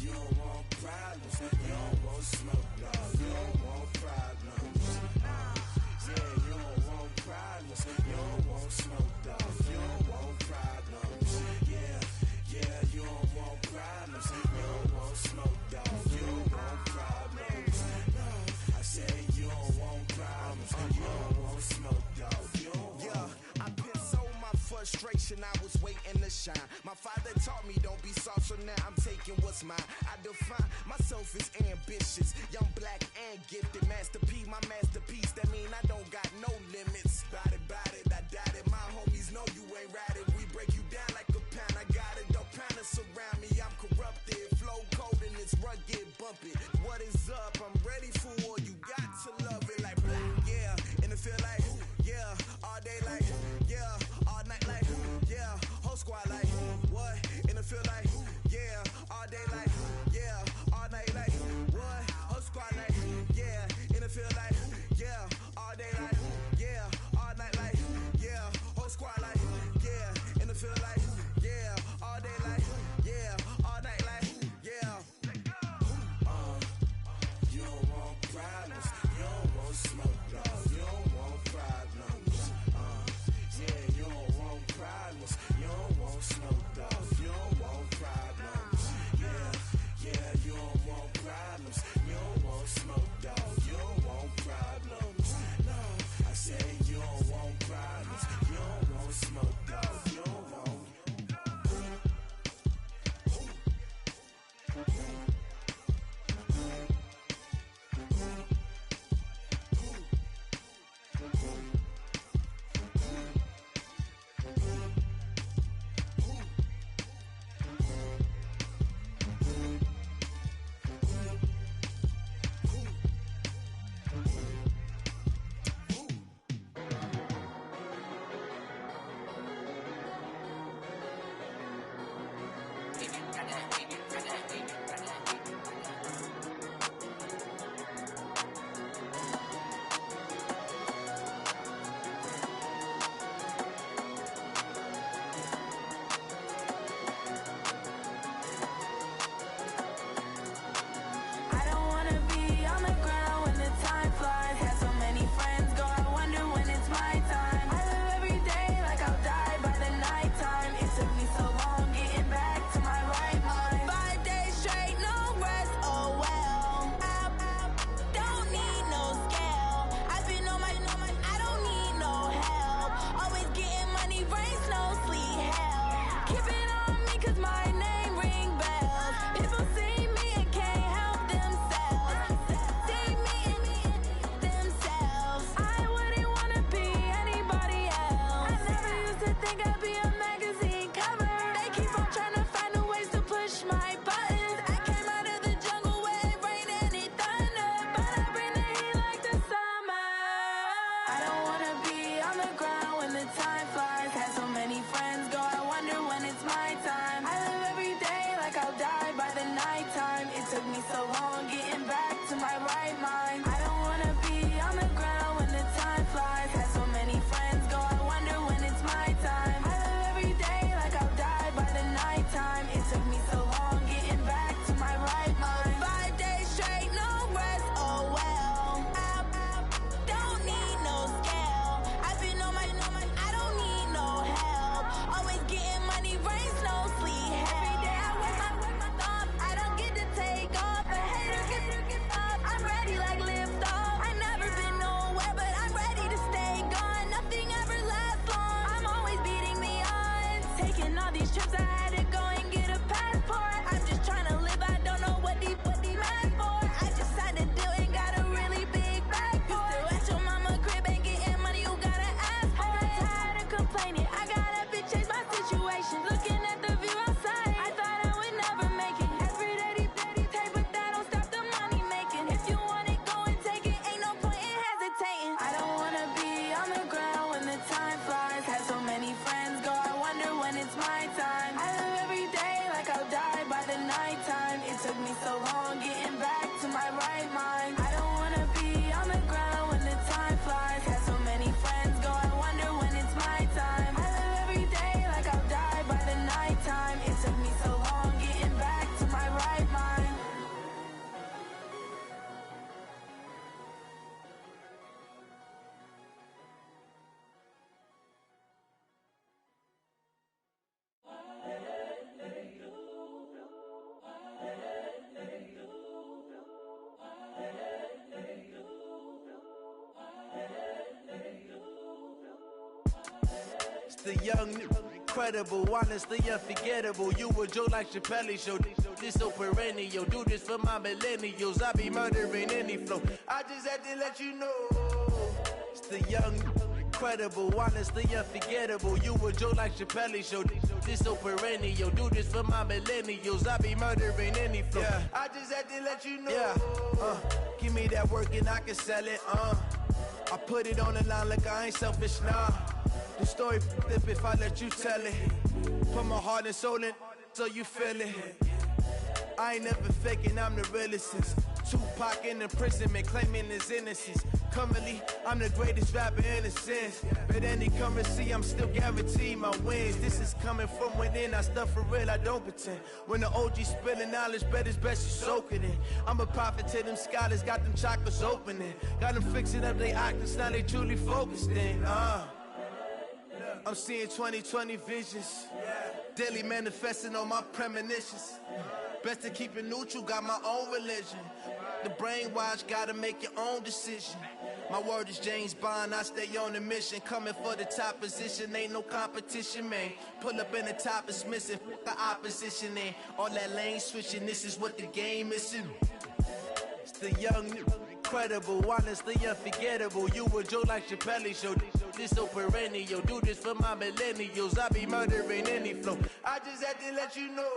You don't want problems, you don't want smoke, no, you don't want problems. Yeah, you don't want problems, you don't want smoke, dog, you don't want problems. Yeah, you don't want problems, you don't want smoke, dog, you don't want problems. No, I said you don't want problems, you don't want smoke, dog, you don't want. Yeah, I pissed so my frustration, I was waiting to shine. My father taught me don't be soft, so now I'm taking what's mine. I define myself as ambitious, young, black, and gifted. Master P, my masterpiece, that mean I don't got no limits. Bout it, I doubt it. My homies know you ain't ride it. We break you down like a pound. I got it, don't pound us around me. I'm corrupted, flow cold and it's rugged, bump it. What is up? I'm ready for war. You got to love it like black, yeah. And it feel like yeah, all day like yeah, all night like yeah, whole squad like what? And it feel like yeah, all day like yeah, all night like what? Whole squad like yeah, and it feel like yeah, all day like yeah, all night like yeah, whole squad like yeah, and it feel like yeah, all day like yeah, all night like yeah. You don't want problems, you don't want smoke, dog, you don't want problems. Yeah, you don't want problems, you don't want smoke, dog, you don't want problems. Yeah, you don't want problems, you don't want smoke, dog, you don't want problems. the young, incredible, honestly unforgettable. You a joke like Chappelle Show. This so perennial. Do this for my millennials. I be murdering any flow. I just had to let you know. It's the young, incredible, honestly unforgettable. You a joke like Chappelle Show. This so perennial. Do this for my millennials. I be murdering any flow. Yeah. I just had to let you know. Yeah. Give me that work and I can sell it. I put it on the line like I ain't selfish, nah. The story flip if I let you tell it. Put my heart and soul in so you feel it. I ain't never faking, I'm the realest since Tupac in imprisonment, claiming his innocence. Currently, I'm the greatest rapper in a sense. But any currency, I'm still guaranteed my wins. This is coming from within, I stuff for real, I don't pretend. When the OG spilling knowledge, bet it's best you soak it in. I'm a prophet to them scholars, got them chakras opening. Got them fixing up their octaves, now they truly focused in. I'm seeing 2020 visions. Daily manifesting on my premonitions. Best to keep it neutral, got my own religion. The brainwash, gotta make your own decision. My word is James Bond, I stay on a mission. Coming for the top position, ain't no competition, man. Pull up in the top, it's missing, the opposition ain't. All that lane switching, this is what the game is. It's the young, incredible, honestly unforgettable. You a joke like Chappelle Show. This so perennial. Do this for my millennials. I be murdering any flow. I just had to let you know.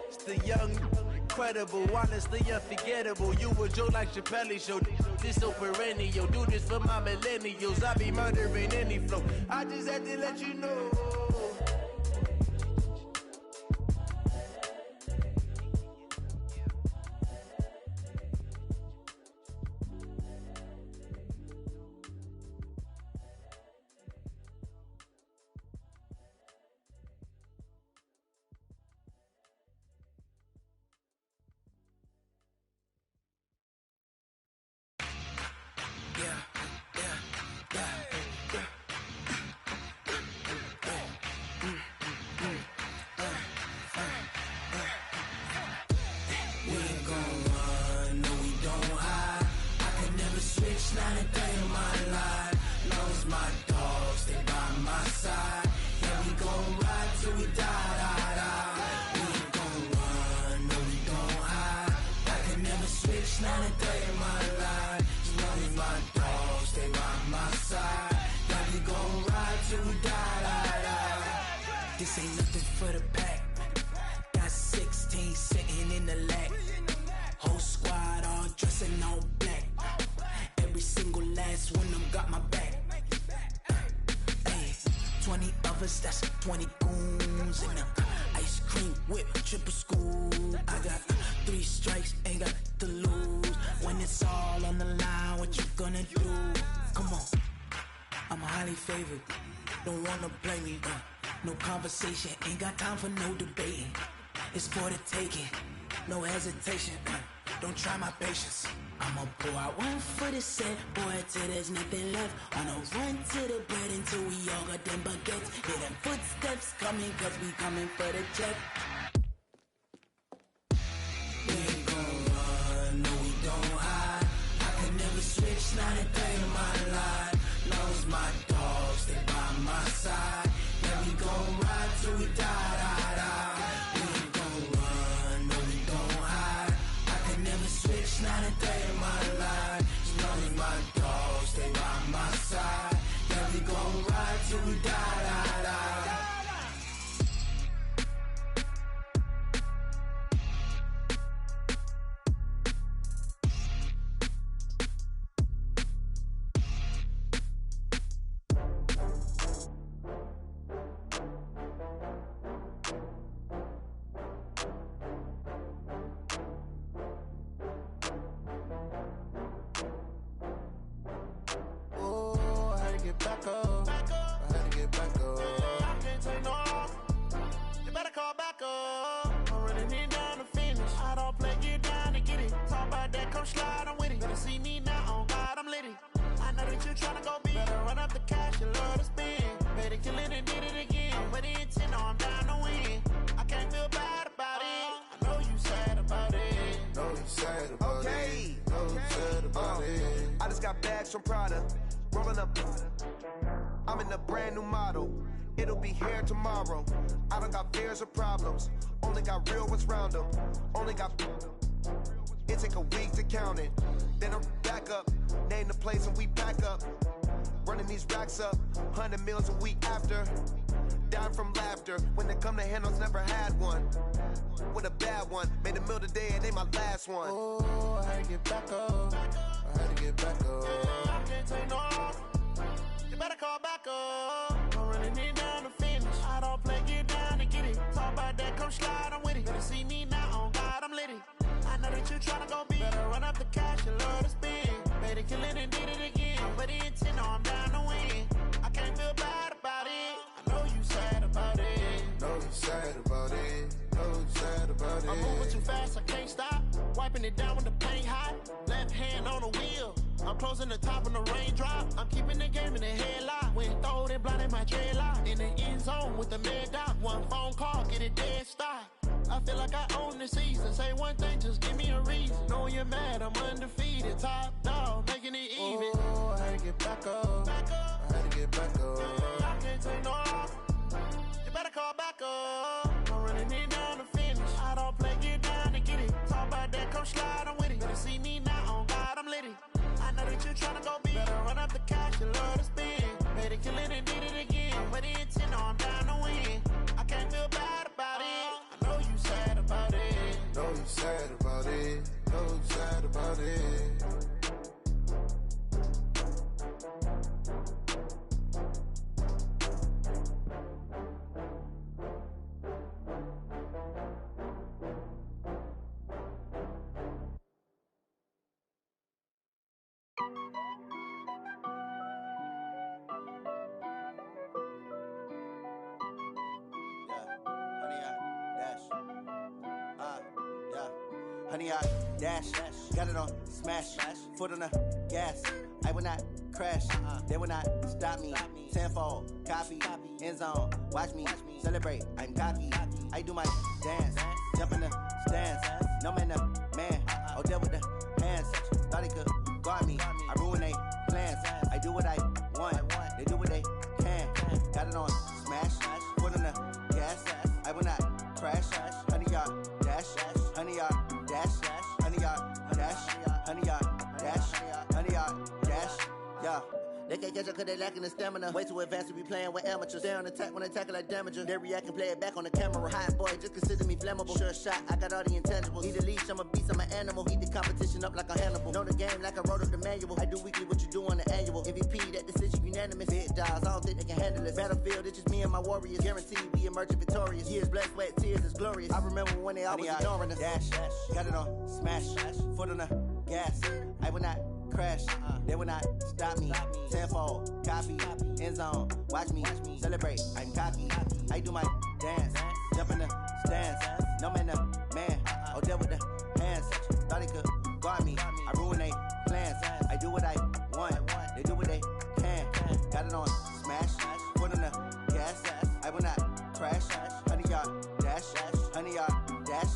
It's the young, incredible, honestly unforgettable. You a joke like Chappelle Show. This so perennial. Do this for my millennials. I be murdering any flow. I just had to let you know. This ain't nothing for the pack. Got 16 sitting in the lap. Whole squad all dressing all black. Every single last one of them got my back. Hey, 20 of us, that's 20 goons in the ice cream whip, triple scoop. I got 3 strikes, ain't got to lose. When it's all on the line, what you gonna do? Come on, I'm highly favored. Don't wanna play me, no conversation, ain't got time for no debating. It's for the taking, no hesitation. Don't try my patience. I'ma pour out one for the set, boy, till there's nothing left. On a run to the bread until we all got them baguettes. Hear them footsteps coming, cause we coming for the check. We ain't gon' run, no we don't hide. I can never switch, not a day in my life. Long as my dogs stay by my side. Yeah, we gon' ride till we die. We ain't gon' run, no we don't hide. I can never switch, not a day in my life. As long as my dogs stay by my side. Yeah, we gon' ride till we die. Back up. I had to get back up. I can't take no loss. You better call back up. I'm running it down to finish. I don't play, get down to get it. Talk about that, come slide, I'm with it. Better see me now, on God, I'm litty. I know that you tryna go big. Better run up the cash, you love to spend. Better kill it and did it again. I'm with the intent, no, I'm down to win. I can't feel bad about it. I know you sad about it. Know you sad about it. Know you sad about it. I just got bags from Prada. Rolling up, I'm in a brand new model. it'll be here tomorrow. I don't got fears or problems, only got real ones round them. Only got... It take a week to count it, then I'm back up. Name the place and we pack up. Running these racks up, 100 meals a week after. Down from laughter, when they come to handles, never had one. With a bad one, made a meal today and they my last one. Oh, I had to get back up, I had to get back up. I can't take no loss, you better call back up. I'm running it down to finish, I don't play, get down and get it. Talk about that, come slide, I'm with it. Better see me now, on God, I'm lit it. I know that you tryna go big, better run up the cash and love to spend. Made it, kill it and did it again, but the intent, no, I'm down to win. I can't feel bad about it, I know you sad about it. Know you sad about it, know you sad about it. I'm moving too fast, I can't stop. Wiping it down with the paint hot. Left hand on the wheel. I'm closing the top when the raindrop. I'm keeping the game in the headlock. When throwed and blinded my dreadlock. In the end zone with the mad dot. One phone call, get it dead stop. I feel like I own the season. Say one thing, just give me a reason. Knowing you're mad, I'm undefeated. Top dog, making it even. Oh, I had to get back up, I had to get back up. I can't take no loss, you better call back up. I'm running it down to finish, I don't play, get down to get it. Talk about that, come slide, I'm with it. Better see me now, on God, I'm lit it. I know that you tryna go big, better run up the cash, you love to spend. Made it, kill it and did it again. But the intent, no, I'm down to win. I can't feel bad about it, I know you sad about it. Know you sad about it, know you sad about it. Honey, I dash, got it on smash, foot on the gas. I will not crash, they will not stop me. Tenfold, copy, end zone, watch me celebrate. I'm cocky, I do my dance, jump in the stands. No man, the man, oh, deal with the hands. Thought he could guard me, I ruin they plans. I do what I want, they do what they can. Got it on smash, foot on the gas. I will not crash, honey, y'all dash, honey, y'all dash, honey, y'all dash, honey, y'all dash, honey, y'all dash, yeah. They can't catch up cause they lacking the stamina. Way too advanced to be playing with amateurs. Stay on attack when they tackle like damager. They react and play it back on the camera. Hot boy, just consider me flammable. Sure shot, I got all the intangibles. Need a leash, I'm a beast, I'm an animal. Heat the competition up like a Hannibal. Know the game like I wrote up the manual. I do weekly what you do on the annual. MVP, that decision unanimous. Big dogs, I don't think they can handle it. Battlefield, it's just me and my warriors. Guaranteed we emerging victorious. Years, blood, sweat, tears, is glorious. I remember when they always ignoring us. Dash, got it on smash, foot on the gas. I will not crash, they will not stop me. Tenfold, copy, end zone, watch me celebrate. I'm cocky, I do my dance, jump in the stands. No man, the man, oh, deal with the hands. Thought he could guard me, I ruin they plans. I do what I want, they do what they can. Got it on smash, foot on the gas. I will not crash, honey, y'all dash, honey, y'all dash,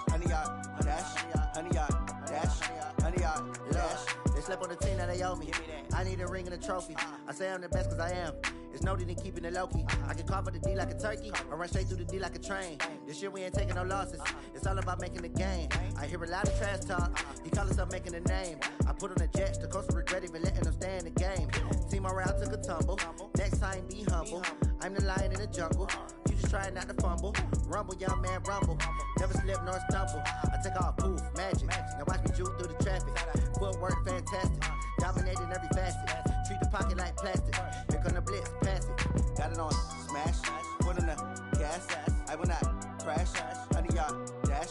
honey, y'all dash, honey, y'all dash, honey, y'all dash. They slept on the team that they owe me. I need a ring and a trophy. I say I'm the best cause I am. It's no need in keeping it low-key. I can carve up the D like a turkey, or run straight through the D like a train. This year we ain't taking no losses. It's all about making the game. I hear a lot of trash talk. He call himself making a name. I put on the jets. The coach will regret even letting them stay in the game. Team morale took a tumble. Next time be humble. I'm the lion in the jungle. You just try not to fumble. Rumble, young man, rumble. Never slip nor stumble. I take off, poof, magic. Now watch me juke through the traffic. Footwork fantastic. Dominating every facet. Treat the pocket like plastic. Here come the blitz, pass it. Got it on smash, foot on the gas. I will not crash. Honey, y'all dash,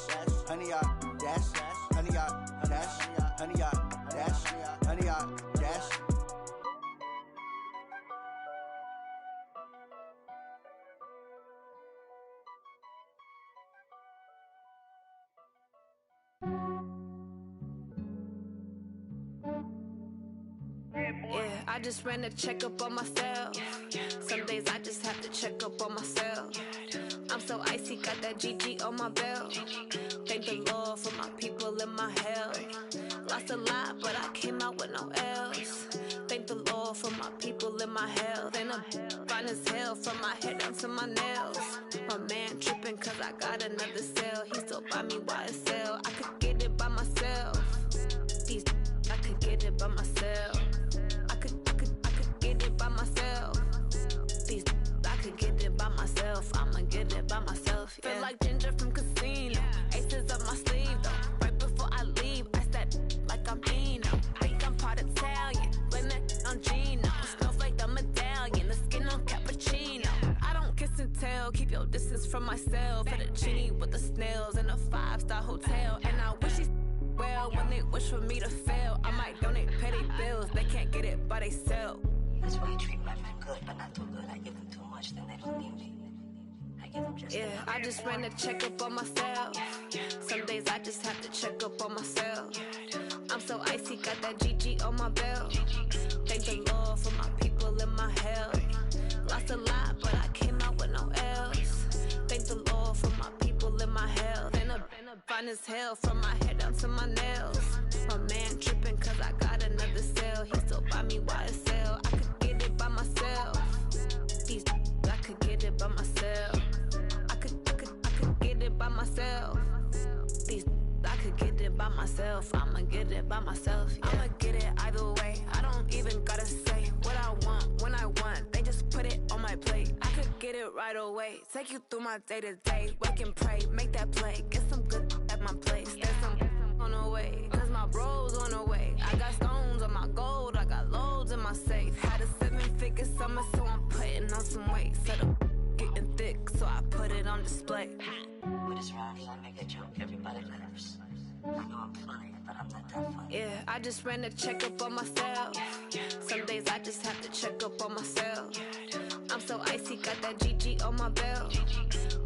honey, y'all dash, honey, y'all dash, honey, y'all dash, honey, y'all dash. Yeah, I just ran a checkup on myself. Some days I just have to check up on myself. I'm so icy, got that GG on my belt. Thank the Lord for my people and my health. Lost a lot, but I came out with no else. Thank the Lord for my people and my health. And I'm fine as hell from my head down to my nails. My man tripping cause I got another sale. He still buy me YSL. I could get it by myself. These I could get it by myself. I could get it by myself. These I could get it by myself. I'ma get it by myself. Yeah. Feel like Ginger from Casino. Aces up my sleeve though. Right before I leave, I step like I'm Dino. Think I'm part Italian. Blame that on Gino. Smells like the medallion. The skin on cappuccino. I don't kiss and tell. Keep your distance from myself. Fettuccine with the snails in a 5-star hotel. And I wish he's well when they wish for me to fail. I might donate petty bills. They can't get it by themselves. That's why you treat my men good, but not too good. I give them too much, then they don't need me. I give them just yeah, I just ran a checkup on myself. Some days I just have to check up on myself. I'm so icy, got that GG on my belt. Thank the Lord for my people in my health. Lost a lot, but I came out with no else. Thank the Lord for my people in my health. Been a fine as hell from my head down to my nails. My man tripping cause I got another sale. He still buy me YSL. I could get it by myself. These I could get it by myself. I could get it by myself. These I could get it by myself. I'ma get it by myself. Yeah. I'ma get it either way. I don't even gotta say what I want when I want. They just put it on my plate. I could get it right away. Take you through my day to day. Wake and pray, make that play. Get some good at my place. There's some on the way. Cause my bros on the way. I got stones on my gold. I got loads in my safe. Had a 7-figure summer, so I'm putting on some weight. Set up getting thick, so I put it on display. With this round, I make a joke. Everybody laughs. I know I'm funny, but I'm not that funny. Yeah, I just ran a checkup on myself. Some days I just have to check up on myself. I'm so icy, got that GG on my belt.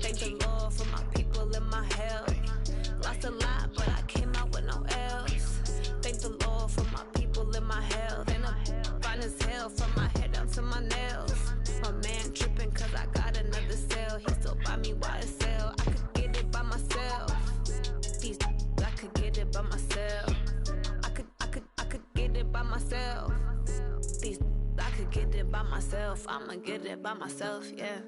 Thank the Lord for my people in my health. Lost a lot, but I came out with no else. Thank the Lord for my people in my health. And I'm fine as hell from my head down to my nails. My man tripping cause I got another sale. He still buy me YSL. I could get it by myself. These I could get it by myself. I could get it by myself. These I could get it by myself. I'ma get it by myself, yeah.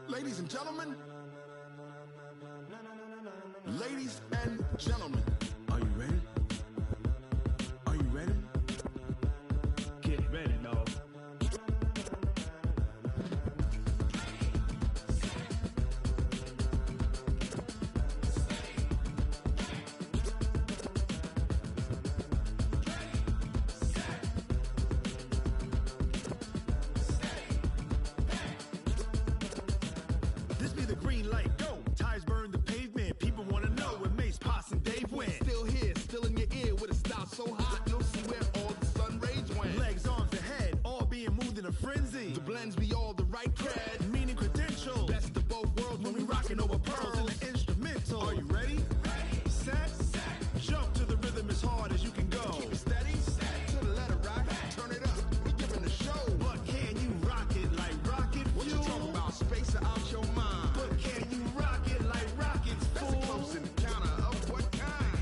Ladies and gentlemen, ladies and gentlemen, are you ready? Are you ready? Get ready, dog. This be the green light, go. Tires burn the pavement. People want to know where Mace, Poss, and Dave went. Still here, still in your ear with a style so hot, you'll see where all the sun rays went. Legs, arms, and head, all being moved in a frenzy. The blends be all the right cred, meaning credentials. Best of both worlds when we rocking over pearls in the instrumental. Are you ready? Ready. Set. Jump to the rhythm as hard as you can go. Keep it steady. To the letter rock. Turn it up. We giving the show. But can you rock it like rocket fuel? What you talking about? Space or out your mind? But can you rock it like rockets, fool? That's a close encounter of what kind?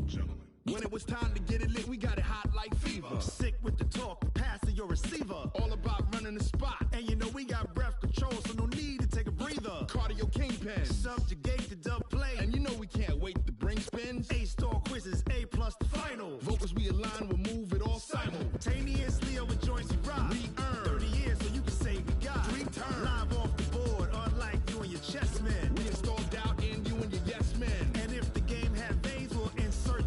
Gentlemen. When it was time to get it lit, we got it hot like fever. Sick with the talk, pass to your receiver. All about running the spot. And you know we got breath control, so no need to take a breather. Cardio kingpin. Subjugate the dub play. And you know we can't wait to bring spins. A-star quizzes, A+ the final. Vocals we align, we'll move it all simultaneously over joints we rock. We earn 30 years, so you can say we got 3 turns. Live off the board, unlike you and your chess men. We install doubt in you and your yes men. And if the game had veins, we'll insert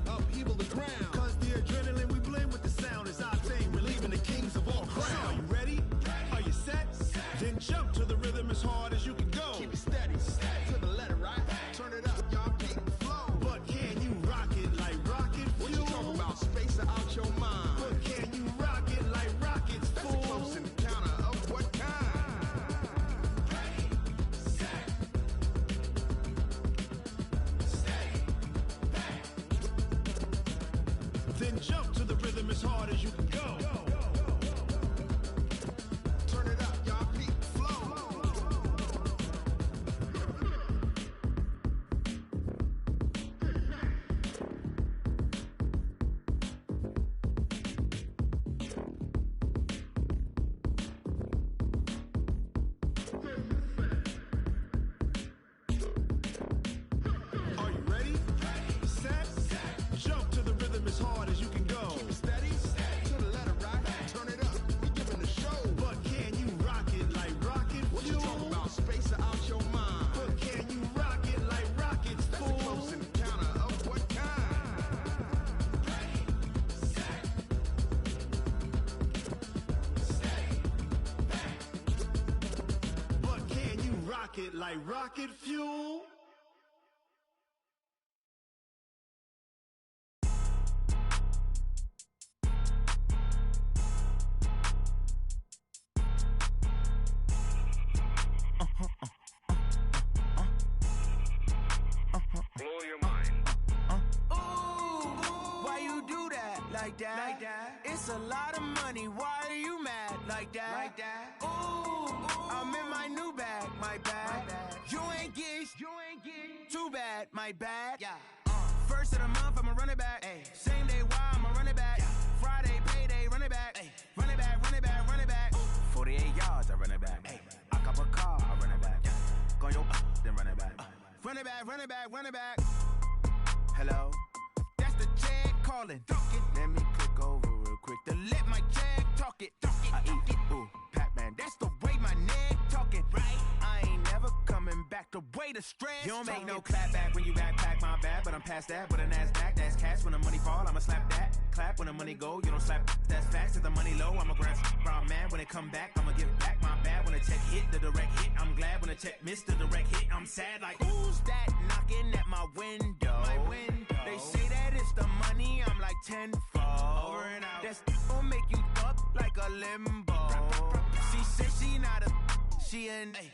upheaval the ground. Cause the adrenaline we blend with the sound is our thing. Relieving the kings of all crowns. So are you ready? Are you set? Then jump to the rhythm as hard as you can go. Keep it steady. To the letter, right? Turn it up, y'all keep the flow. But can you rock it like rocket fuel? What you talking about? Space or out your mind? But can you rock it like rockets, fool? That's a close encounter of what kind? Ready, set, rocket like rocket fuel. Blow your mind. Why you do that like that? Like that? It's a lot of money. Why are you mad like that? Like that? Ooh, I'm in my new bag, my bag. You ain't get too bad, my bad. Yeah. First of the month, I'ma run it back. Ay. Same day, why I'ma run it back. Friday, payday, run it back. Ay. Run it back, run it back, run it back. 48 yards, I run it back. Ay. I cop a car, I run it back. Go your then run it back. Run it back, run it back, run it back. Hello, that's the check calling. Let me click over real quick to let my check talk it. I eat it, ooh, Pac-Man. That's the way my neck talking. Right, I ain't never coming back. The way the stress. You don't make no clap back when you backpack my bad, but I'm past that. With a NASDAQ, that's cash. When the money fall, I'ma slap that. Clap when the money go, you don't slap. That's fast. If the money low, I'ma grab brown man. When it come back, I'ma give back my bad. When the check hit, the direct hit. I'm glad when the check missed the direct hit. I'm sad like who's that knocking at my window? My window. They say that it's the money. I'm like tenfold. Over and out. That's gon' make you up like a limbo. She said she not a. She an. Ay.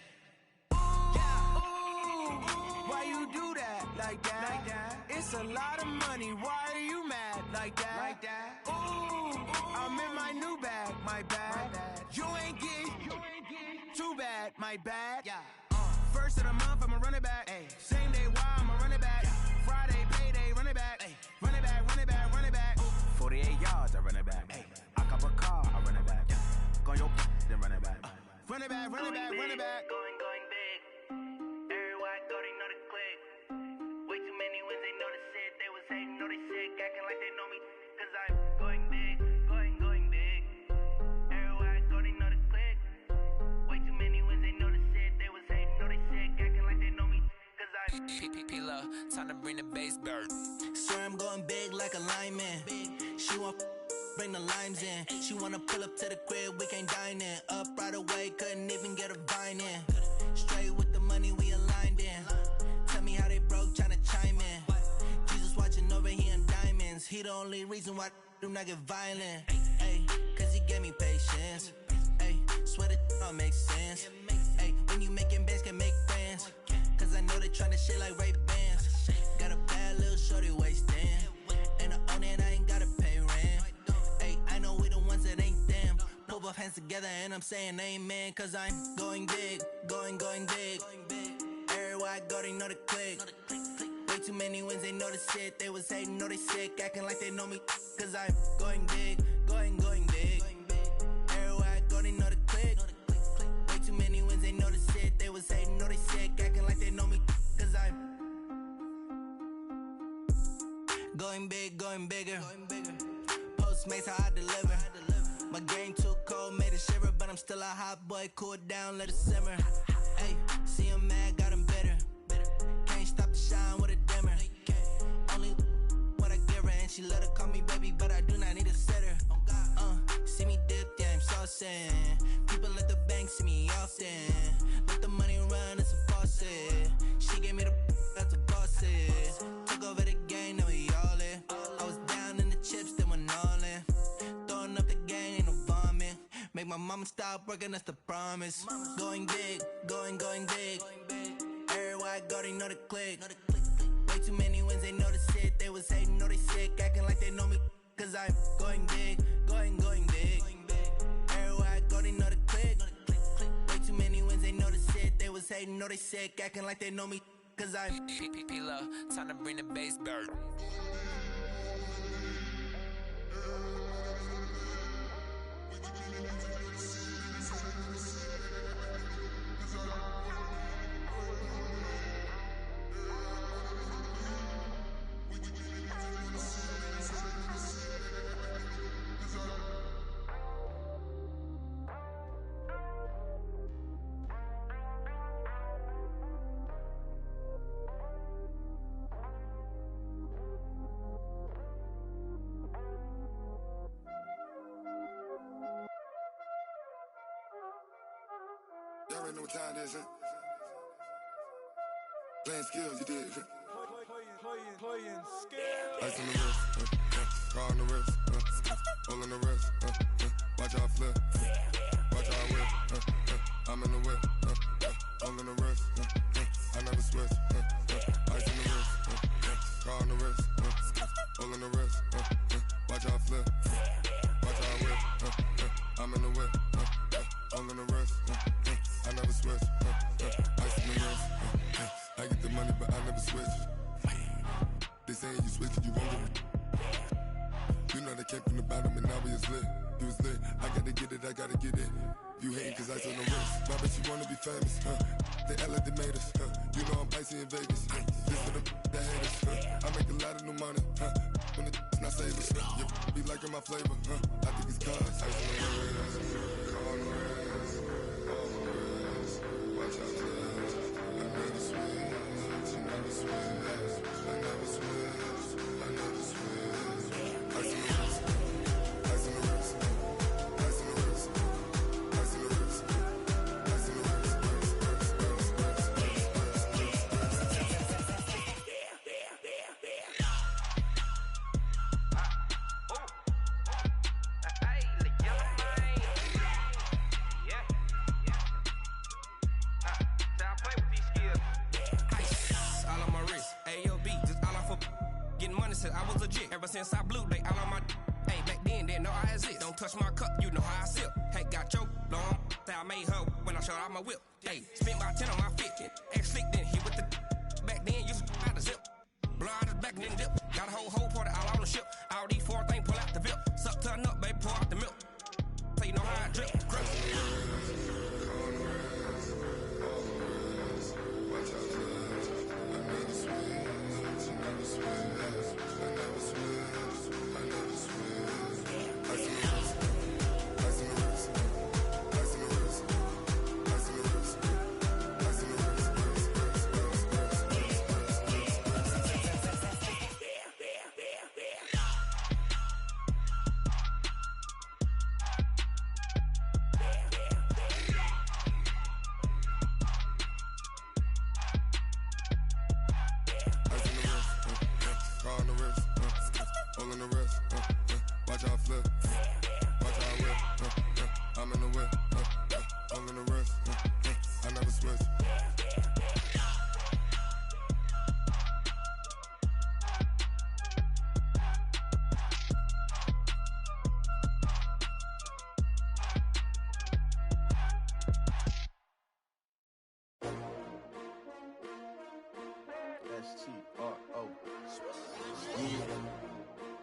Why you do that like that? Like that? It's a lot of money. Why are you mad like that? Like that? Ooh, I'm in my new bag, my bad. You ain't get too bad, my bad. Yeah. First of the month, I'ma run it back. Ay. Same day, why I'ma run it back. Friday, payday, run it back. Ay. Run it back, run it back, run it back. 48 yards, I run it back. Ay. I cop a car, I run it back. Go your then run it back. Run it back, run it back, run it back. Going big. Everywhere I go, they know the click. Way too many wins, they know the shit. They was hating, know they sick, acting like they know me. Cause I'm going big, going big. Everywhere I go, they know the click. Way too many wins, they know the shit. They was hating, know they sick, acting like they know me. Cause I'm P-P-P-Love, time to bring the bass bird. Swear I'm going big like a lineman. She want bring the limes in. She wanna pull up to the crib, we can't dine in. Up right away, couldn't even get a vine in. Straight with the money we aligned in. Tell me how they broke, tryna chime in. Jesus watching over here in diamonds. He the only reason why I do not get violent. Ay, cause he gave me patience. Ay, swear that all makes sense. Ay, when you making bands can make friends. Cause I know they tryna shit like Ray Bans. Got a bad little shorty wasting. And I own it, I ain't gotta pay rent. Ay, I know we the ones that ain't them. Pull both hands together and I'm saying amen. Cause I'm going big, going big. Everywhere I go, they know the click. Way too many wins, they know the shit. They was hating, know they sick, acting like they know me. Cause I'm going big, going big. Everywhere I go, they know the click. Way too many wins, they know the shit. They was hating, know they sick, acting like they know me. Cause I'm going big, going bigger. Postmates, how I deliver. My game too cold, made it shiver. But I'm still a hot boy, cool it down, let it simmer. Hey, see him mad, got him bitter. Can't stop the shine with a dimmer. Only what I give her, and she let her call me baby, but I do not need a sitter. See me dip, yeah, I'm saucing. People at the bank see me often. Let the money run, it's a faucet. She gave me the that's a boss it. Took over the game, now we all in. I was down in the chips, then went all in. Throwing up the game, ain't no vomit. Make my mama stop working, that's the promise. Going big, going big. Everywhere I go, they know the click. Way too many wins, they know the shit. They was hating, know they sick, acting like they know me. Cause I'm going big, going big. Everywhere I go, they know the click. Way too many wins, they know the shit. They was hating, know they sick, acting like they know me. Cause I'm P-P-P-Love, time to bring the bass bird. Y'all already know what time it is, huh? Playing skills, you did. Playing skills. Ice on the wrist, car on the wrist, all on the wrist, watch how I flip, watch how I whip, I'm in the whip, all on the wrist, I never switch, ice on the wrist, car on the wrist, all on the wrist, watch how I flip, watch how I whip, I'm in the whip, all on the wrist, I never switch, ice on the wrist, I get the money but I never switch. They saying you switching, you won't get it. You know they came from the bottom and now we is lit. You was lit, I gotta get it, I gotta get it. You hating cause ice on the wrist. My bitch, you wanna be famous, They act like they made us, You know I'm icy in Vegas, This for the haters, I make a lot of new money, When it's not savers, You be liking my flavor, I think it's cause ice on the wrist, on the wrist, on the wrist. Watch out, cuz I never switch, you never switch. I never switch, I never switch. Ice on the wrist, ice on the wrist, ice on the wrist, ice on the wrist, ice on the wrist, I was legit ever since I blew. They all on my hey back then didn't know I exist. Don't touch my cup, you know how I sip. Hey, got your long that I made her when I showed out my whip. Hey, spent my 10 on my fit. Ex slick then hit with the back then used to out the zip. Blow out his back and then dip. Got a whole party all on the ship. All these 4 things pull out the VIP. Suck turn up, baby, pour out the milk. So you know how I drip. Grip.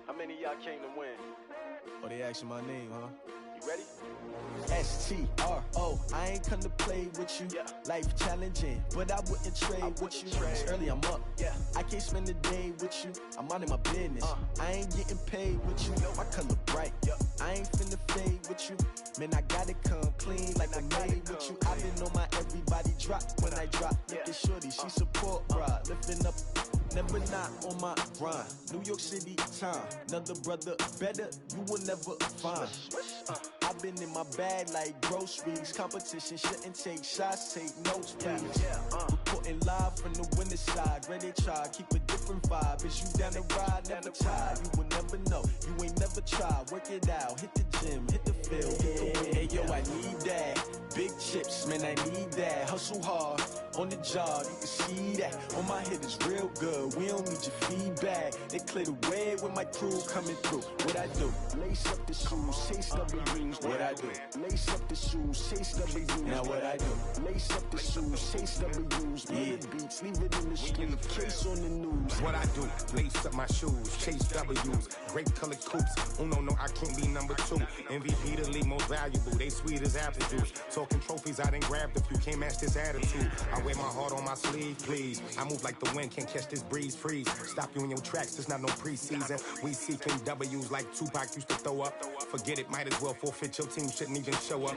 How many of y'all came to win? Oh, they asking my name, huh? You ready? STRO, I ain't come to play with you. Life challenging, but I wouldn't trade with you. It's early, I'm up. I can't spend the day with you. I'm minding my business. I ain't getting paid with you. My color bright. I ain't finna fade with you. Man, I gotta come clean like I made with you. I've been on my everybody drop when I drop. Look at shorty, she support, bruh. Lifting up. Never not on my grind. New York City time. Another brother better, you will never find. I've been in my bag like groceries. Competition shouldn't take shots, take notes, please. Reporting live from the winter side. Ready to try, keep a different vibe. Is you down the ride, never tired. You will never know, you ain't never tried. Work it out, hit the gym, hit the field, hit the win. Hey yo, I need that. Big chips, man, I need that. Hustle hard, on the job, you can see that. On my hit is real good, we don't need your feedback. They clear the way with my crew coming through. What I do? Lace up the shoes, chase W's. What I do? Lace up the shoes, chase W's. Now what I do? Lace up the shoes, chase W's. Blood beats, leave it in the street, case on the news. What I do? Lace up my shoes, chase W's. Grape colored coops. Oh no, I can't be number 2. MVP the league most valuable. They sweet as apple juice. Talking trophies, I done grabbed a few. Can't match this attitude. I wear my heart on my sleeve, please. I move like the wind, can't catch this breeze. Freeze. Stop you in your tracks. There's not no preseason. We seeking W's like Tupac used to throw up. Forget it, might as well forfeit. Your team shouldn't even show up.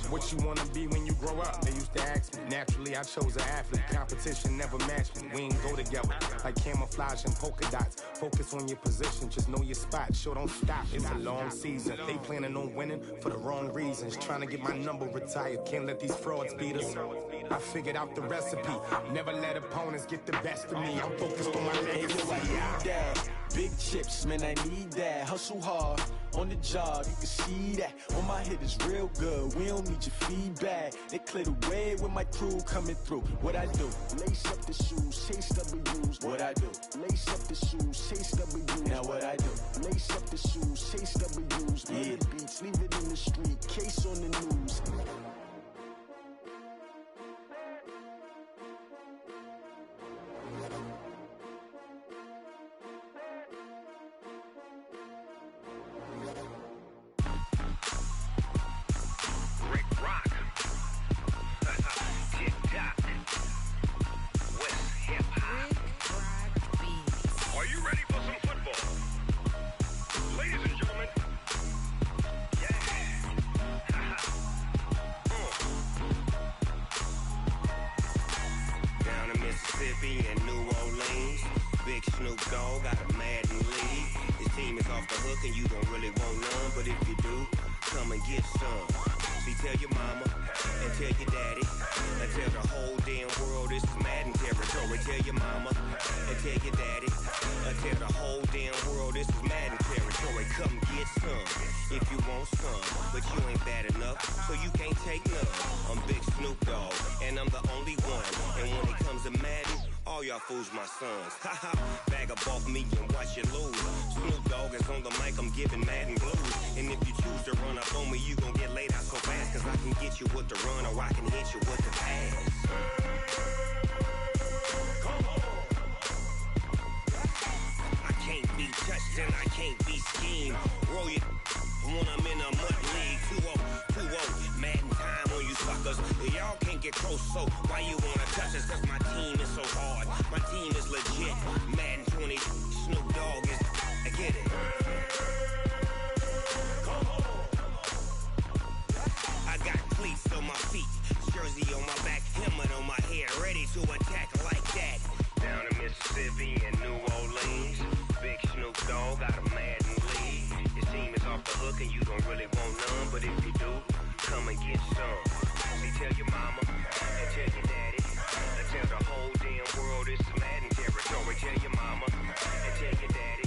What you wanna be when you grow up? They used to ask me. Naturally, I chose an athlete. Competition never matched me. We ain't go together like camouflage and polka dots. Focus on your position, just know your spot. Sure, don't stop. It's a long season. They planning on winning for the wrong reasons. Trying to get my number retired. Can't let these frauds beat us. I figured out the rest. recipe. Never let opponents get the best of me. I'm focused on my legacy. I need that. Big chips, man, I need that. Hustle hard on the job, you can see that. On my head is real good. We don't need your feedback. They clear the way with my crew coming through. What I do? Lace up the shoes, chase W's. What I do? Lace up the shoes, chase W's. Now what I do? Lace up the shoes, chase W's. Yeah. The beats, leave it in the street. Case on the news. My sons, bag up off me and watch you lose. Snoop Dogg is on the mic, I'm giving Madden blues. And if you choose to run up on me, you gon' get laid out so fast. Cause I can get you with the run or I can hit you with the pass. Come on. I can't be touched and I can't be schemed. Roll you when I'm in a mud league. 2-0, Madden time on you suckers. Y'all can't get close, so why you wanna touch us? Cause my team is so hard. My team is legit. Madden 20, Snoop Dogg is. I get it. Come on. I got cleats on my feet, jersey on my back, helmet on my head, ready to attack like that. Down in Mississippi and New Orleans, big Snoop Dogg got a Madden lead. His team is off the hook and you don't really want none, but if you do, come and get some. See, tell your mama and tell your daddy. Tell the whole damn world this is Madden territory. Tell your mama and tell your daddy.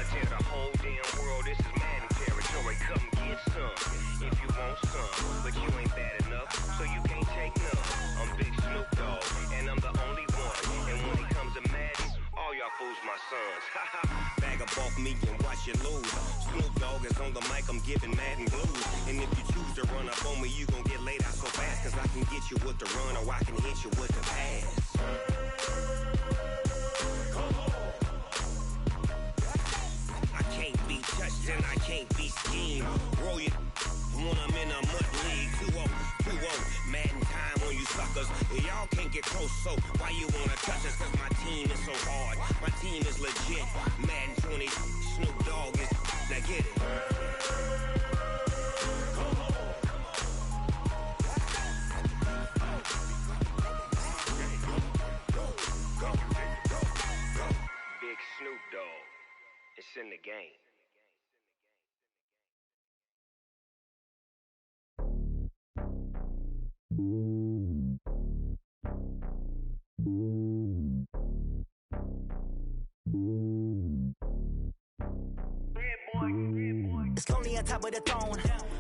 Tell the whole damn world this is Madden territory. Come get some if you want some, but you ain't bad enough, so you can't take none. I'm Big Snoop Dogg, and I'm the only one. And when it comes to Madden, all y'all fools my sons. Bag up off me and watch you lose. Snoop Dogg is on the mic, I'm giving Madden blues. And if you choose to run up on me, you gon' get laid out so fast. Cause I can get you with the run or I can hit you with the pass. I can't be touched and I can't be schemed. Roll you when I'm in a mud league. 2-0, Madden time on you suckers. Y'all can't get close, so why you wanna touch us? Cause my team is so hard. My team is legit. Madden 20, Snoop Dogg is. Now get it. Big Snoop Dogg. It's in the game. It's lonely on top of the throne.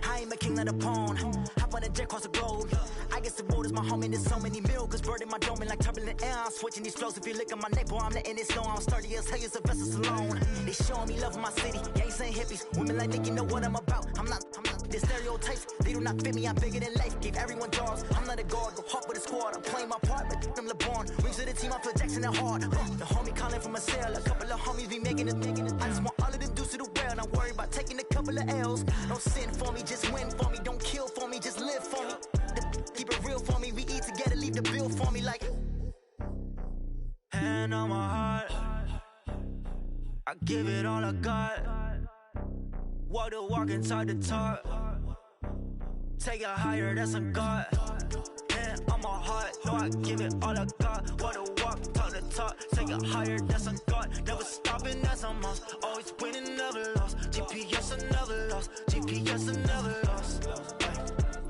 I ain't a king of the pawn. Hop on a jet across the globe. I guess the road is my home and there's so many miracles burning my dome like turbulent air. I'm switching these flows. If you look at my neck, boy, I'm letting it slow. I'm sturdy as hell, it's a vessel alone. They showing me love in my city. Gangs ain't hippies. Women like Nick, you know what I'm about. I'm not the stereotypes. They do not fit me. I'm bigger than life. Gave everyone jobs. I'm not a guard. Go hard with a squad. I'm playing my part, but I'm LeBron. Rings to the team. I feel Jackson and hard. The homie calling from a cell. A couple of homies be making it. I just want all of them dudes to the well. Not worry about taking a couple of L's. Don't sin for me, just win for me. Don't kill for me, just live for me. Keep it real for me. We eat together, leave the bill for me like. Hand on my heart, I give it all I got. Walk the walk inside the talk. Take it higher, that's a God. Hand on my heart, no, I give it all I got. Walk the walk, talk the talk. Take it higher, that's a God. Never stopping, that's a must. Always winning, never lost. GPS, I never lost. GPS, I never lost.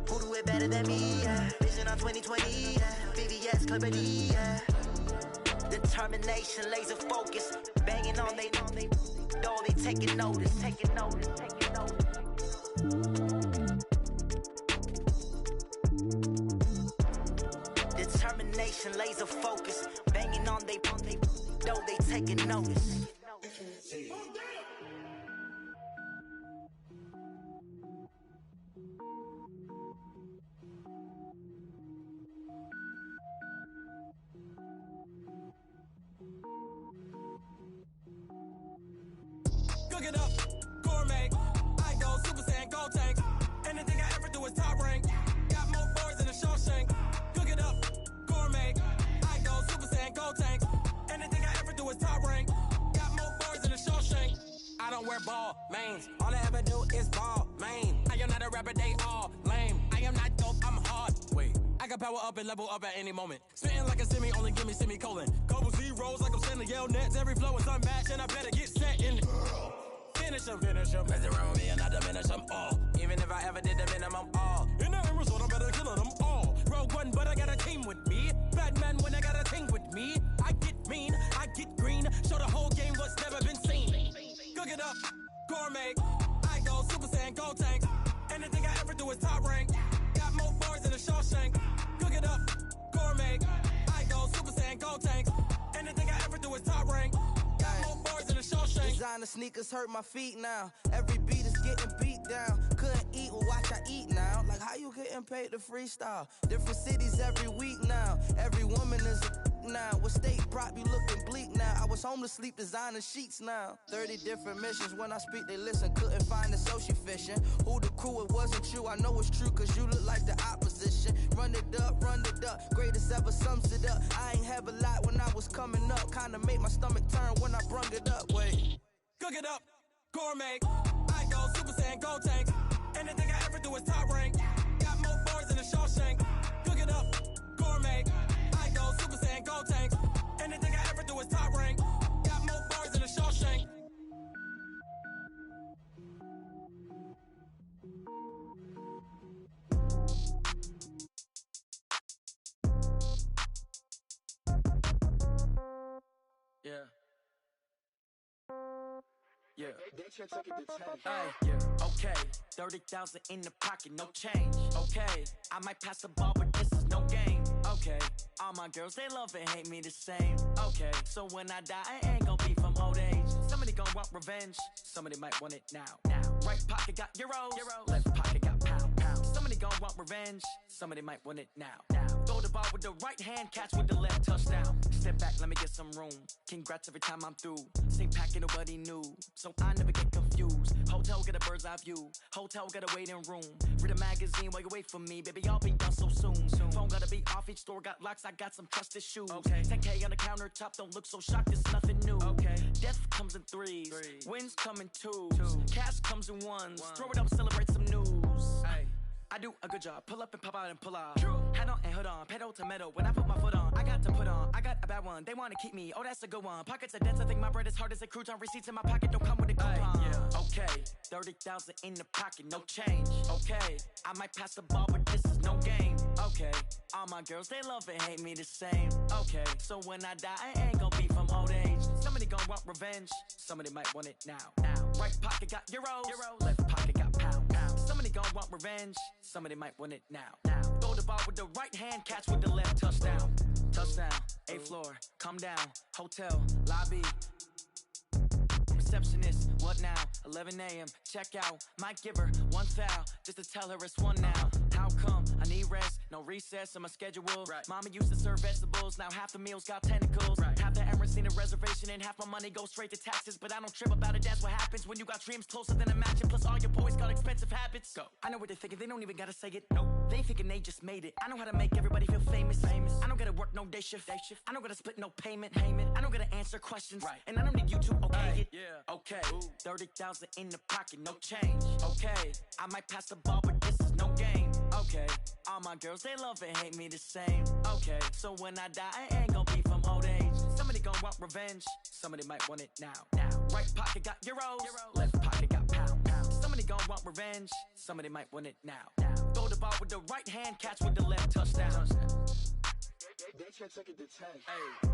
Who do it better than me? Yeah. Vision Sipping on 2020, yeah. VVS, Clarity, yeah. Determination, laser focus. Banging on they door, they taking notice. Determination, laser focus. Banging on they door, they taking notice. Cook it up, gourmet. I go Super Saiyan, gold tank. Anything I ever do is top rank. Got more boys than a Shawshank. Cook it up, gourmet. I go Super Saiyan, gold tank. Anything I ever do is top rank. Got more boys than a Shawshank. I don't wear ball mains. All I ever do is ball main. I am not a rapper, they all lame. I am not dope, I'm hard. Wait, I can power up and level up at any moment. Spitting like a semi, only give me semicolon. Couple zeros like I'm sending yell nets. Every flow is unmatched, and I better get set in. Finish them. Mess around with me and I diminish them all. Even if I ever did the minimum all. In the end result, I'm better killing them all. Rogue One, but I got a team with me. Batman when I got a team with me. I get mean, I get green. Show the whole game what's never been seen. Cook it up, gourmet. I go Super Saiyan, gold tank. Anything I ever do is top rank. Got more bars than a Shawshank. Cook it up, gourmet. I go Super Saiyan, gold tank. Anything I ever do is top rank. Designer sneakers hurt my feet now. Every beat is getting beat down. Couldn't eat, well watch I eat now. Like how you getting paid to freestyle? Different cities every week now. Every woman is a now. What state prop you looking bleak now? I was home to sleep designing sheets now. 30 different missions. When I speak they listen. Couldn't find it so she fishing. Who the crew, it wasn't you. I know it's true cause you look like the opposition. Run it up. Greatest ever sums it up. I ain't have a lot when I was coming up. Kinda made my stomach turn when I brung it up. Wait. Cook it up, gourmet. I go Super Saiyan, gold tank. Anything I ever do is top rank. Got more bars than a Shawshank. Cook it up, gourmet. I go Super Saiyan, gold tank. Anything I ever do is top rank. Got more bars than a Shawshank. Yeah. Yeah. Hey, yeah. Okay. 30,000 in the pocket, no change. Okay. I might pass the ball, but this is no game. Okay. All my girls, they love and hate me the same. Okay. So when I die, I ain't gon' be from old age. Somebody gon' want revenge. Somebody might want it now. Right pocket got euros. Left pocket got pound. Somebody gon' want revenge. Somebody might want it now. Throw the ball with the right hand, catch with the left, touchdown. Step back, let me get some room. Congrats every time I'm through. Same packet, nobody knew. So I never get confused. Hotel get a bird's eye view. Hotel got a waiting room. Read a magazine while you wait for me. Baby, I'll be done so soon. Phone gotta be off, each store got locks. I got some trusted shoes. 10K on the countertop, don't look so shocked, it's nothing new. Death comes in threes. Wins come in twos. Cash comes in ones. Throw it up, celebrate some news. I do a good job. Pull up and pop out and pull out. Head on and hood on. Pedal to metal. When I put my foot on, I got to put on. I got a bad one. They want to keep me. Oh, that's a good one. Pockets are dense. I think my bread is hard as a crouton. Receipts in my pocket don't come with a coupon. Okay. 30,000 in the pocket. No change. Okay. I might pass the ball, but this is no game. Okay. All my girls, they love and hate me the same. Okay. So when I die, I ain't gonna be from old age. Somebody gonna want revenge. Somebody might want it now. Right pocket got euros. Left pocket got pound. Somebody gon' want revenge. Somebody might want it now. Throw the ball with the right hand, catch with the left, touchdown. Touchdown, 8th floor, come down. Hotel, lobby. Receptionist, what now? 11 a.m., check out. Might give her one foul, just to tell her it's one now. How come? I need rest, no recess in my schedule. Mama used to serve vegetables, now half the meals got tentacles. Half the Emirates need a reservation and half my money goes straight to taxes. But I don't trip about it, that's what happens when you got dreams closer than a match. And plus all your boys got expensive habits. Go. I know what they're thinking, they don't even gotta say it. Nope. They thinking they just made it. I know how to make everybody feel famous. I don't gotta work no day shift. I don't gotta split no payment. I don't gotta answer questions. And I don't need you to okay it. Okay, 30,000 in the pocket, no change. Okay, I might pass the ball, but this is no game. Okay, all my girls, they love and hate me the same. Okay, so when I die, I ain't gonna be from old age. Somebody gon' want revenge. Somebody might want it now. Right pocket got euros. Left pocket got pound. Somebody gon' want revenge. Somebody might want it now. Throw the ball spot with the right hand, catch with the left, touchdown. They can't take it to 10. Hey.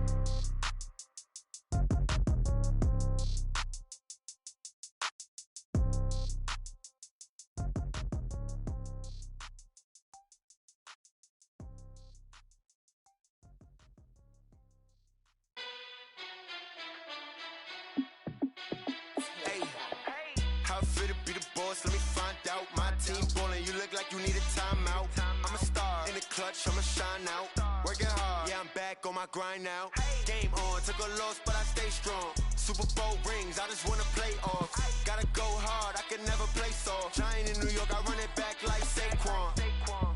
Let me find out. My team ballin', you look like you need a timeout. I'm a star in the clutch, I'ma shine out. Working hard, yeah, I'm back on my grind now. Game on, took a loss, but I stay strong. Super Bowl rings, I just wanna play off. Gotta go hard, I can never play soft. Giant in New York, I run it back like Saquon.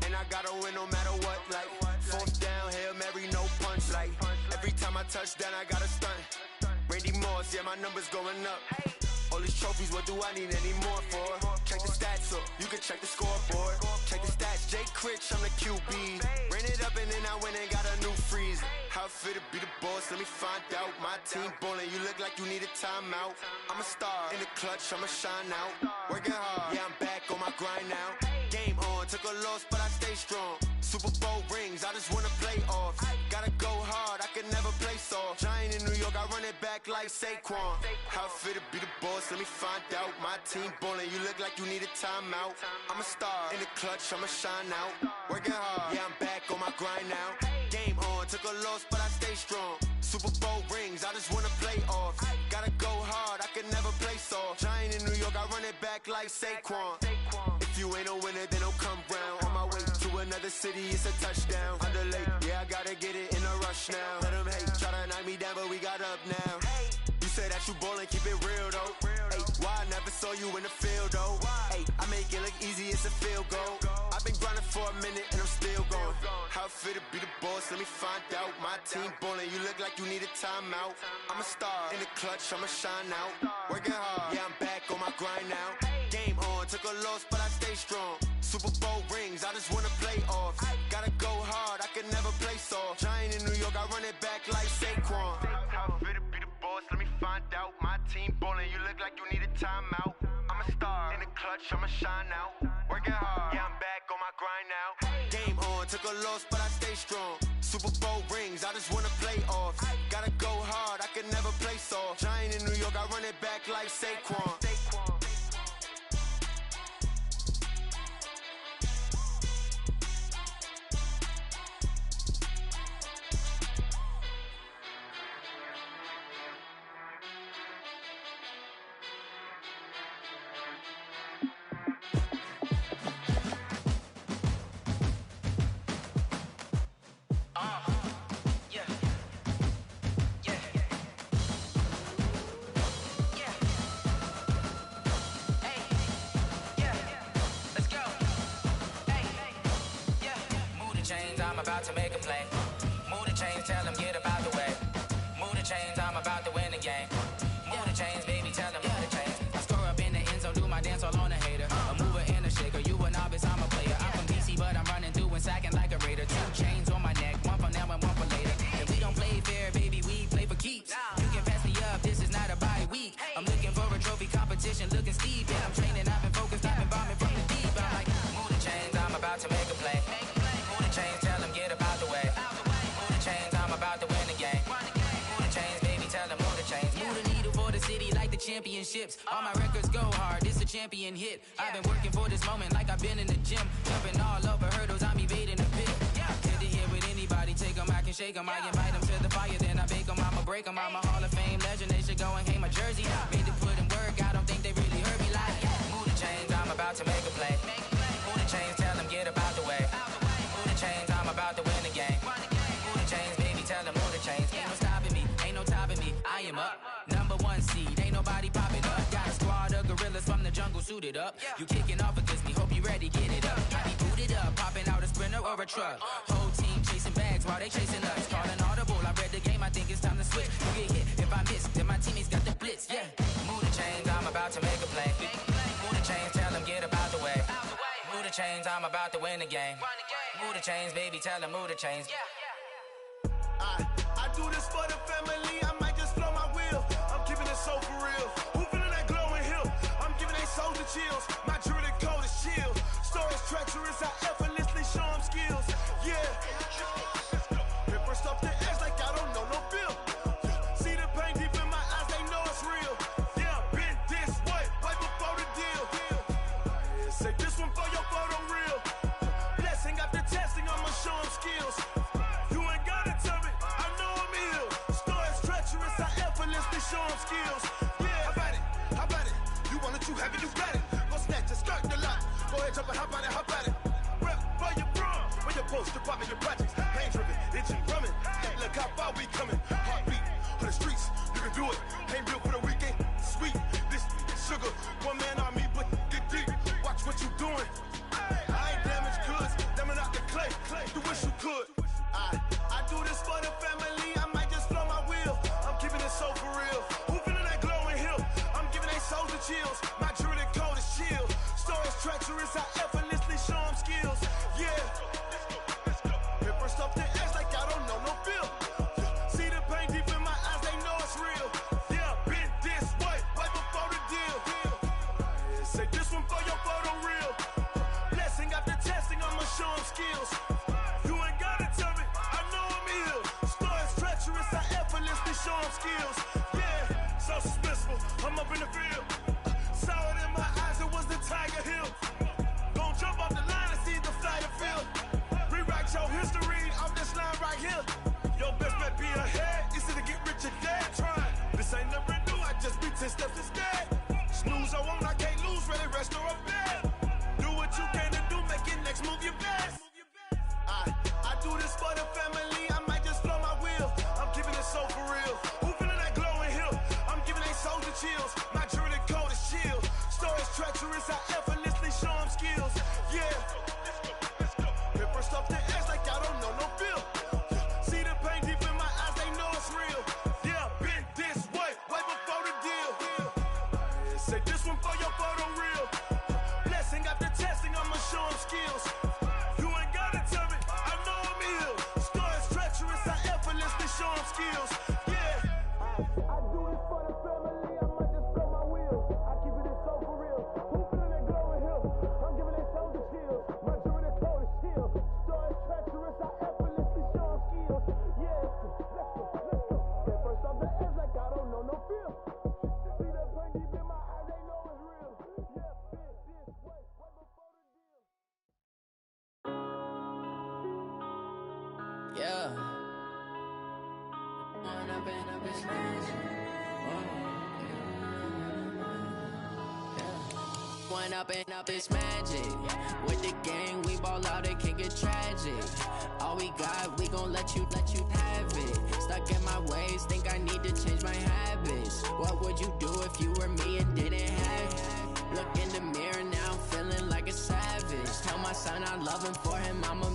And I gotta win no matter what, like fourth down, Hail Mary, no punch. Like every time I touch down, I gotta stunt. Randy Moss, yeah, my numbers going up. All these trophies, what do I need any more for? Check the stats up, you can check the scoreboard. Check the stats, Jay Critch, I'm the QB. Ran it up and then I went and got a new freezer. How fit to be the boss, let me find out. My team ballin', you look like you need a timeout. I'm a star in the clutch, I'ma shine out. Working hard, yeah, I'm back on my grind now. Game on, took a loss, but I stay strong. Super Bowl rings, I just wanna play off. Gotta go hard, I can never play soft. Giant in New York, I run it back like Saquon. How fit to be the boss, let me find out. My team ballin', you look like you need a timeout. I'm a star in the clutch, I'ma shine out. Working hard, yeah, I'm back on my grind now. Game on, took a loss, but I stay strong. Super Bowl rings, I just wanna play off. Gotta go hard, I can never play soft. Giant in New York, I run it back like Saquon. If you ain't a winner, then don't come round. On my way to another city, it's a touchdown. Underlay, yeah, I gotta get it in a rush now. Let them hate, try to knock me down, but we got up now. You say that you ballin', keep it real though. Hey, why I never saw you in the field though? Hey, I make it look easy, it's a field goal. I've been grinding for a minute and I'm still going. How fit to be the boss, let me find out. My team ballin', you look like you need a timeout. I'm a star in the clutch, I'ma shine out. Working hard, yeah, I'm back on my grind now. Game on, took a loss, but I stay strong. Super Bowl rings, I just wanna play off. Gotta go hard, I can never play soft. Giant in New York, I run it back like Saquon. How fit to be the boss, let me find out. My team ballin', you look like you need a timeout. I'm a star in the clutch, I'ma shine out. Working hard, yeah, I'm back on my grind now. Game on, took a loss, but I stay strong. Super Bowl rings, I just wanna play off. Gotta go hard, I can never play soft. Giant in New York, I run it back like Saquon. To make a play. Move the chains, tell them get about the way. Move the chains, I'm about to win the game. Move the chains, baby, tell them move the chains. I score up in the end zone, do my dance all on a hater. A mover and a shaker, you a novice, I'm a player. I'm from DC, but I'm running through and sacking like a raider. 2 chains on my neck, one for now and one for later. And we don't play fair, baby, we play for keeps. You can pass me up, this is not a bye week. I'm looking for a trophy competition, looking steep. Yeah, I'm training, I've been focused, I've been bombing from the deep. I'm like, move the chains, I'm about to make a play. Move the chains, tell them get about the way. Move the chains, I'm about to win the game. Move the chains, baby, tell them move the chains. Move the needle for the city like the championships. All my records go hard, this a champion hit. I've been working for this moment like I've been in the gym. Jumping all over hurdles, I'm evading the pit. Good to hear with anybody, take them, I can shake them. I invite them to the fire, then I bake them, I'ma break them. I'm a Hall of Fame legend, they should go and hang my jersey. Made to put in work, I don't think they really heard me like. Move the chains, I'm about to make a play. Move the chains, tell them get about the way. Move the chains, I'm about to win the game. Move the chains, baby, tell them move the chains. Ain't no stopping me, ain't no topping me. I am up, #1 seed, ain't nobody popping up. Got a squad of gorillas from the jungle suited up. You kicking off against me, hope you ready, get it up. I be booted up, popping out a Sprinter or a truck. Whole team chasing bags while they chasing us. Calling audible, I read the game, I think it's time to switch. You get hit, if I miss, then my teammates got the blitz, yeah. Move the chains, I'm about to make a play. Move the chains, tell them get about the way. Move the chains, I'm about to win the game. Move the chains, baby, tell them move the chains. I do this for the family, I might just blow my wheel. I'm keeping it so for real. Who feeling that glowing hill? I'm giving they soldier chills. My jewelry cold is chill. Stories treacherous, I effortless. the projects, pain driven, engine drumming. Hey, look how far we coming. Heartbeat on the streets, you can do it. Ain't built for the weekend, sweet. This sugar, one man on me, but get deep. Watch what you doing. I ain't damaged goods, damn out the clay. You wish you could. I do this for the family. I might just blow my wheel. I'm keeping it so for real. Who feeling that glowing hill? I'm giving they souls the chills. My jewelry code is chill. Stories treacherous, I effortlessly show them skills. Yeah. Hit first off the edge like I don't know no feel. See the pain deep in my eyes, they know it's real. Yeah, been this way, right before the deal. Say this one for your photo reel. Blessing after testing, I'ma show them skills. You ain't gotta tell me, I know I'm ill. Stories treacherous, I effortlessly show them skills. Yeah, so suspenseful, I'm up in the field. Saw it in my eyes, it was the Tiger Hill. Gon' jump off the line and see the flight of field. Rewrite your history off this line right here. Your best bet be ahead, easy to get rich or dead. Trying, this ain't never new, I just be 10 steps instead. Snooze I won't, I can't lose, ready, rest or a bed. Do what you can to do, make it next move your best. I do this for the family, I might just blow my wheel. I'm keeping it so for real. Who feeling that glowing hill? I'm giving they souls the chills. My jewelry code is chill. Stories treacherous, I effortlessly show them skills. Yeah. Hit first off the edge like I don't know no feel. See the pain deep in my eyes, they know it's real. Yeah, been this way, way before the deal. Say this one for your photo reel. Blessing after testing, I'ma show them skills. You ain't gotta tell me, I know I'm ill. Stories treacherous, I effortlessly show them skills. Yeah. I do this for the family, I might just blow my wheel. I keep it so for real. Who feeling that glowing hill? I'm giving they souls the chills. My jewelry code is chill. Stories treacherous, I effortlessly show them skills. Yeah, let's go. Get first off the edge like I don't know no feel. See that pain deep in my eyes, they know it's real. Yeah, been this way, right before the deal. Yeah. Run up in a bitch One up and up is magic. With the gang, we ball out, it can get tragic. All we got, we gon' let you have it. Stuck in my ways, think I need to change my habits. What would you do if you were me and didn't have it? Look in the mirror now, I'm feeling like a savage. Tell my son I love him, for him I'ma